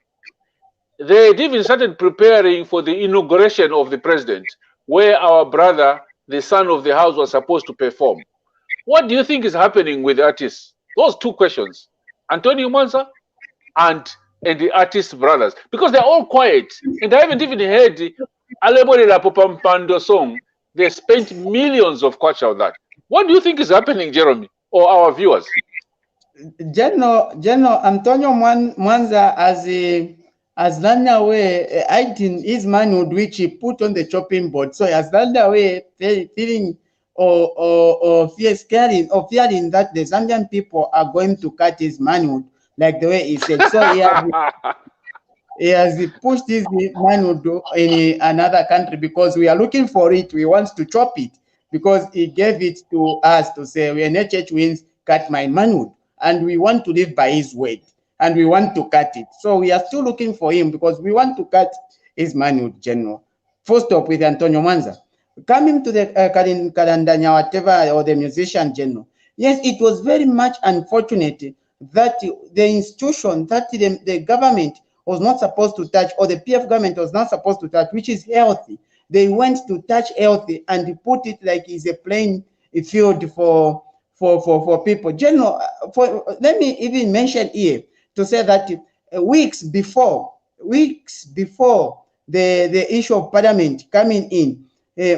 They had even started preparing for the inauguration of the president, where our brother, the son of the house, was supposed to perform. What do you think is happening with artists? Those two questions, Antonio Mwanza and and the artist brothers, because they're all quiet. And I haven't even heard Alebole La Popampando song. They spent millions of kwacha on that. What do you think is happening, Jeremy, or our viewers? General Antonio Mwanza has run away, hiding his manhood, which he put on the chopping board. So he has run away, feeling or fearing that the Zambian people are going to cut his manhood, like the way he said. So he has pushed his manhood in another country because we are looking for it. We want to chop it because he gave it to us to say, when HH wins, cut my manhood. And we want to live by his word, and we want to cut it. So we are still looking for him because we want to cut his manhood, General. First up with Antonio Mwanza. Coming to the Karandanya, whatever, or the musician, General. Yes, it was very much unfortunate that the institution, that the government was not supposed to touch, or the PF government was not supposed to touch, which is healthy. They went to touch healthy and put it like it's a playing field for people. General, let me even mention here to say that weeks before the issue of parliament coming in,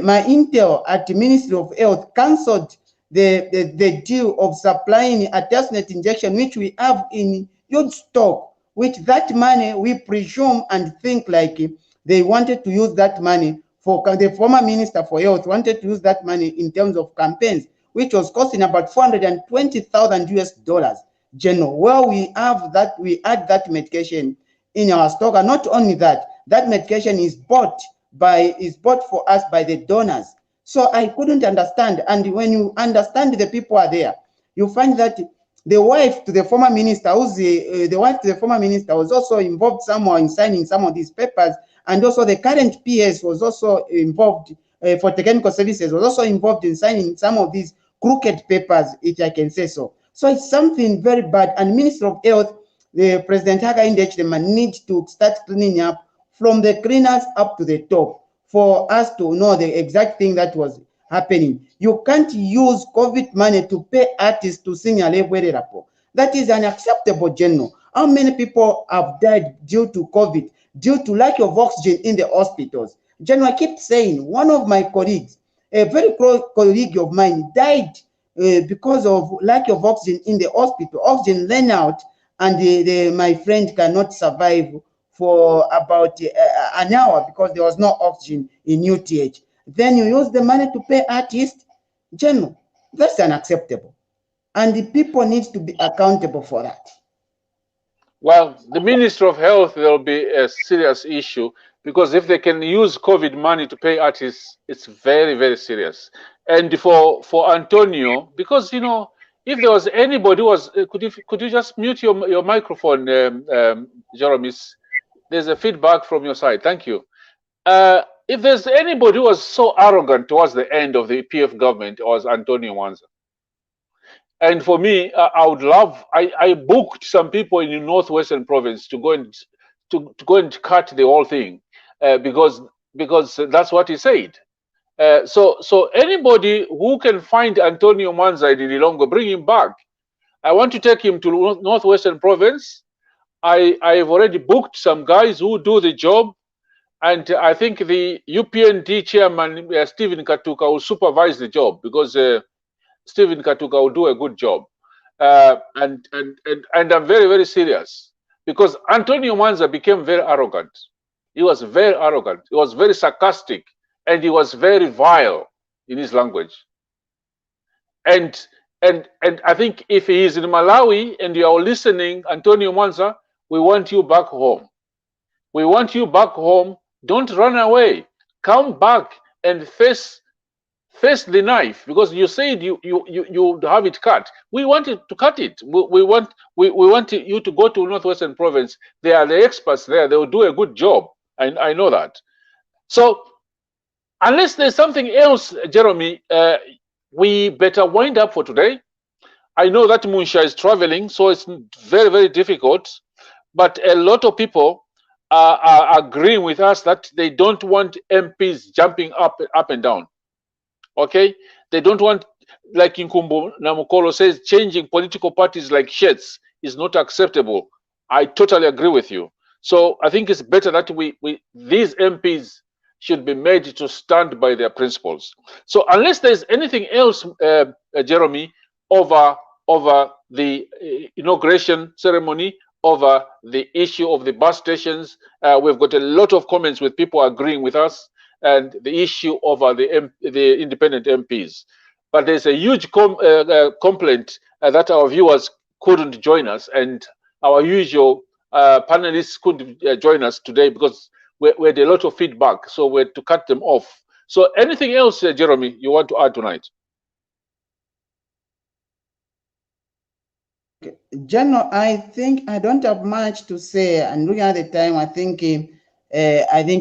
my intel at the Ministry of Health cancelled the deal of supplying a testnet injection, which we have in huge stock. With that money, we presume and think like they wanted to use that money for, the former Minister for Health wanted to use that money in terms of campaigns, which was costing about $420,000, General. Well, we have that, we add that medication in our stock, and not only that, that medication is bought for us by the donors. So I couldn't understand. And when you understand the people are there, you find that the wife to the former minister, the wife to the former minister was also involved somehow in signing some of these papers, and also the current PS was also involved for technical services, was also involved in signing some of these crooked papers, if I can say so. So it's something very bad, and Minister of Health, the President Hakainde Hichilema, needs to start cleaning up from the cleaners up to the top for us to know the exact thing that was happening. You can't use COVID money to pay artists to sing a Alebole Rapo. That is unacceptable, General. How many people have died due to COVID, due to lack of oxygen in the hospitals? General, I keep saying, one of my colleagues, a very close colleague of mine, died because of lack of oxygen in the hospital. Oxygen ran out, and my friend cannot survive for about an hour because there was no oxygen in UTH. Then you use the money to pay artists? General, that's unacceptable. And the people need to be accountable for that. Well, the Ministry of Health, there will be a serious issue, because if they can use COVID money to pay artists, it's very, very serious. And for Antonio, because, you know, if there was anybody who was, could you just mute your microphone, Jeremy? There's a feedback from your side. Thank you. If there's anybody who was so arrogant towards the end of the PF government, it was Antonio Mwanza. And for me, I would love. I booked some people in the northwestern province to go and go and cut the whole thing, because that's what he said. So anybody who can find Antonio Mwanza in Lilongwe, bring him back. I want to take him to northwestern province. I've already booked some guys who do the job, and I think the UPND chairman Stephen Katuka will supervise the job, because Stephen Katuka will do a good job, and I'm very, very serious, because Antonio Mwanza became very arrogant. He was very arrogant. He was very sarcastic, and he was very vile in his language. And I think if he is in Malawi and you are listening, Antonio Mwanza, we want you back home. We want you back home. Don't run away. Come back and face the knife, because you said you have it cut. We wanted to cut it. We want you to go to northwestern province. They are the experts there. They will do a good job. I know that. So unless there's something else, Jeremy, we better wind up for today. I know that Munsha is traveling, so it's very, very difficult. But a lot of people are agreeing with us that they don't want MPs jumping up and down. Okay, they don't want, like Nkumbu Namukolo says, changing political parties like shirts is not acceptable. I totally agree with you. So I think it's better that these MPs should be made to stand by their principles. So unless there's anything else, Jeremy, over the inauguration ceremony, over the issue of the bus stations, we've got a lot of comments with people agreeing with us, and the issue over the independent MPs. But there's a huge complaint that our viewers couldn't join us, and our usual panelists couldn't join us today because we had a lot of feedback, so we had to cut them off. So anything else, Jeremy, you want to add tonight? General, I think I don't have much to say. And looking at the time, I think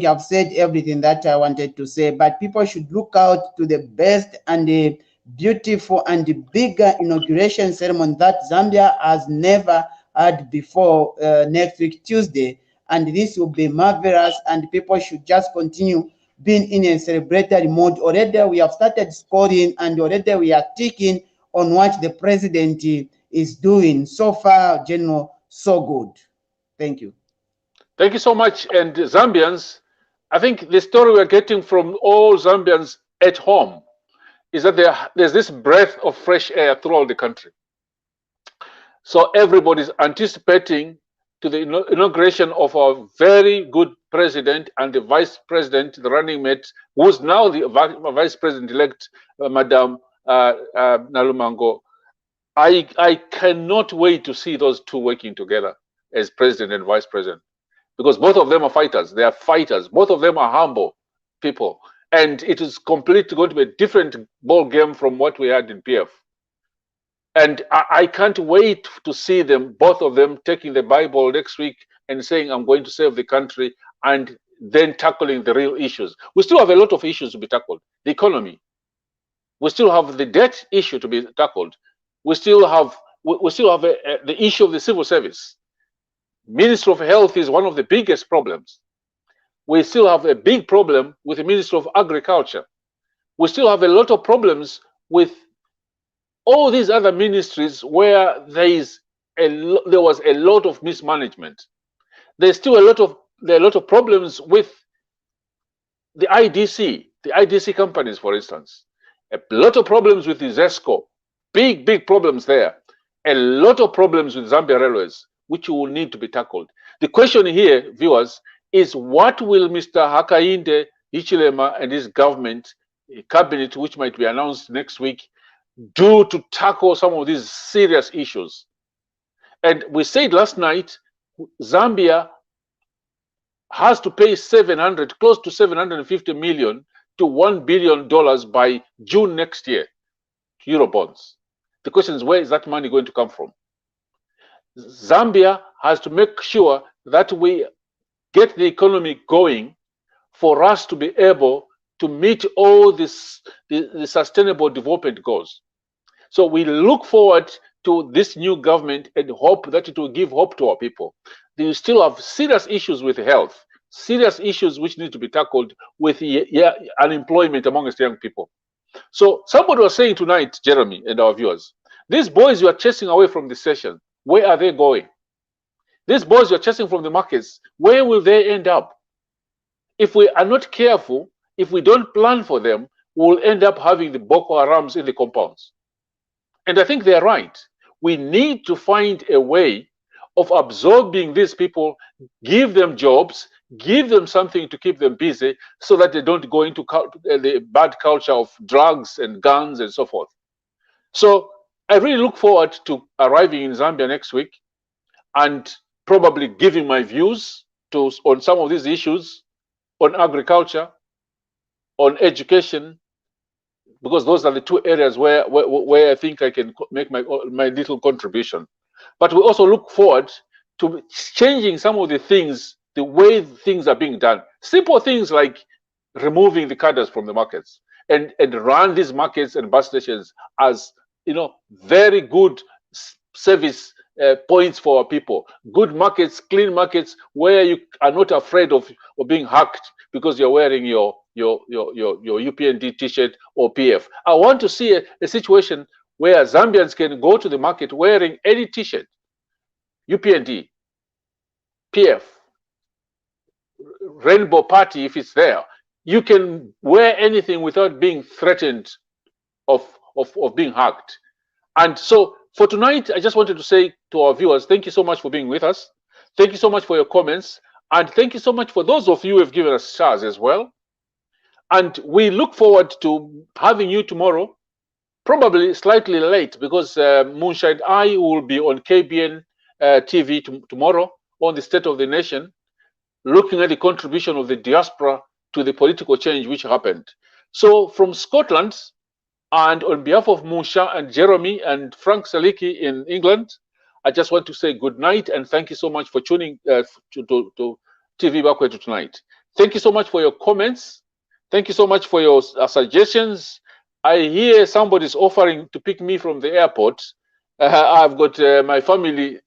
I've said everything that I wanted to say. But people should look out to the best and the beautiful and the bigger inauguration ceremony that Zambia has never had before next week, Tuesday. And this will be marvelous, and people should just continue being in a celebratory mode. Already we have started scoring, and already we are ticking on what the president is doing. So far, General, so good. Thank you. Thank you so much. And Zambians, I think the story we're getting from all Zambians at home is that there's this breath of fresh air throughout the country. So everybody's anticipating to the inauguration of our very good president and the vice president, the running mate, who's now the vice president-elect, Madam Nalumango. I cannot wait to see those two working together as president and vice president, because both of them are fighters. They are fighters. Both of them are humble people. And it is completely going to be a different ball game from what we had in PF. And I can't wait to see them, both of them, taking the Bible next week and saying, I'm going to save the country, and then tackling the real issues. We still have a lot of issues to be tackled. The economy. We still have the debt issue to be tackled. We still have the issue of the civil service. Ministry of Health is one of the biggest problems. We still have a big problem with the Ministry of Agriculture. We still have a lot of problems with all these other ministries where there was a lot of mismanagement. There's still a lot of problems with the IDC companies, for instance. A lot of problems with the ZESCO, big problems there. A lot of problems with Zambia Railways, which will need to be tackled. The question here, viewers, is what will Mr. Hakainde Hichilema and his government, cabinet, which might be announced next week, do to tackle some of these serious issues? And we said last night, Zambia has to pay close to 750 million to $1 billion by June next year, Eurobonds. The question is, where is that money going to come from? Zambia has to make sure that we get the economy going for us to be able to meet all the sustainable development goals. So we look forward to this new government and hope that it will give hope to our people. They still have serious issues with health, serious issues which need to be tackled with unemployment amongst young people. So somebody was saying tonight, Jeremy and our viewers, these boys you are chasing away from the session, where are they going? These boys you are chasing from the markets, where will they end up? If we are not careful, if we don't plan for them, we'll end up having the Boko Harams in the compounds. And I think they're right. We need to find a way of absorbing these people, give them jobs, give them something to keep them busy so that they don't go into the bad culture of drugs and guns and so forth. So I really look forward to arriving in Zambia next week and probably giving my views on some of these issues, on agriculture, on education, because those are the two areas where I think I can make my little contribution. But we also look forward to changing some of the things, the way things are being done. Simple things like removing the cadres from the markets and run these markets and bus stations as, very good service points for our people. Good markets, clean markets, where you are not afraid of being hacked because you're wearing your UPND t-shirt or PF. I want to see a situation where Zambians can go to the market wearing any t-shirt, UPND, PF, Rainbow Party, if it's there, you can wear anything without being threatened of being hacked. And so for tonight, I just wanted to say to our viewers, thank you so much for being with us. Thank you so much for your comments. And thank you so much for those of you who have given us stars as well. And we look forward to having you tomorrow, probably slightly late, because Moonsha and I will be on KBN TV tomorrow on the State of the Nation, looking at the contribution of the diaspora to the political change which happened. So from Scotland, and on behalf of Moonsha and Jeremy and Frank Saliki in England, I just want to say good night and thank you so much for tuning to TV Bakwetu tonight. Thank you so much for your comments. Thank you so much for your suggestions. I hear somebody's offering to pick me from the airport. I've got my family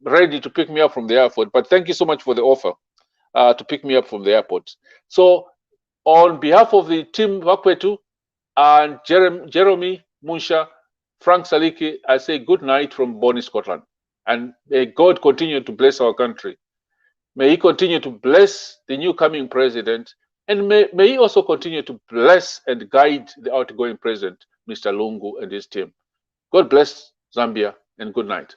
ready to pick me up from the airport, but thank you so much for the offer to pick me up from the airport. So on behalf of the team Bakwetu and Jeremy, Moonsha, Frank Saliki, I say good night from Bonnie, Scotland. And may God continue to bless our country. May he continue to bless the new coming president, and may he also continue to bless and guide the outgoing president, Mr. Lungu, and his team. God bless Zambia, and good night.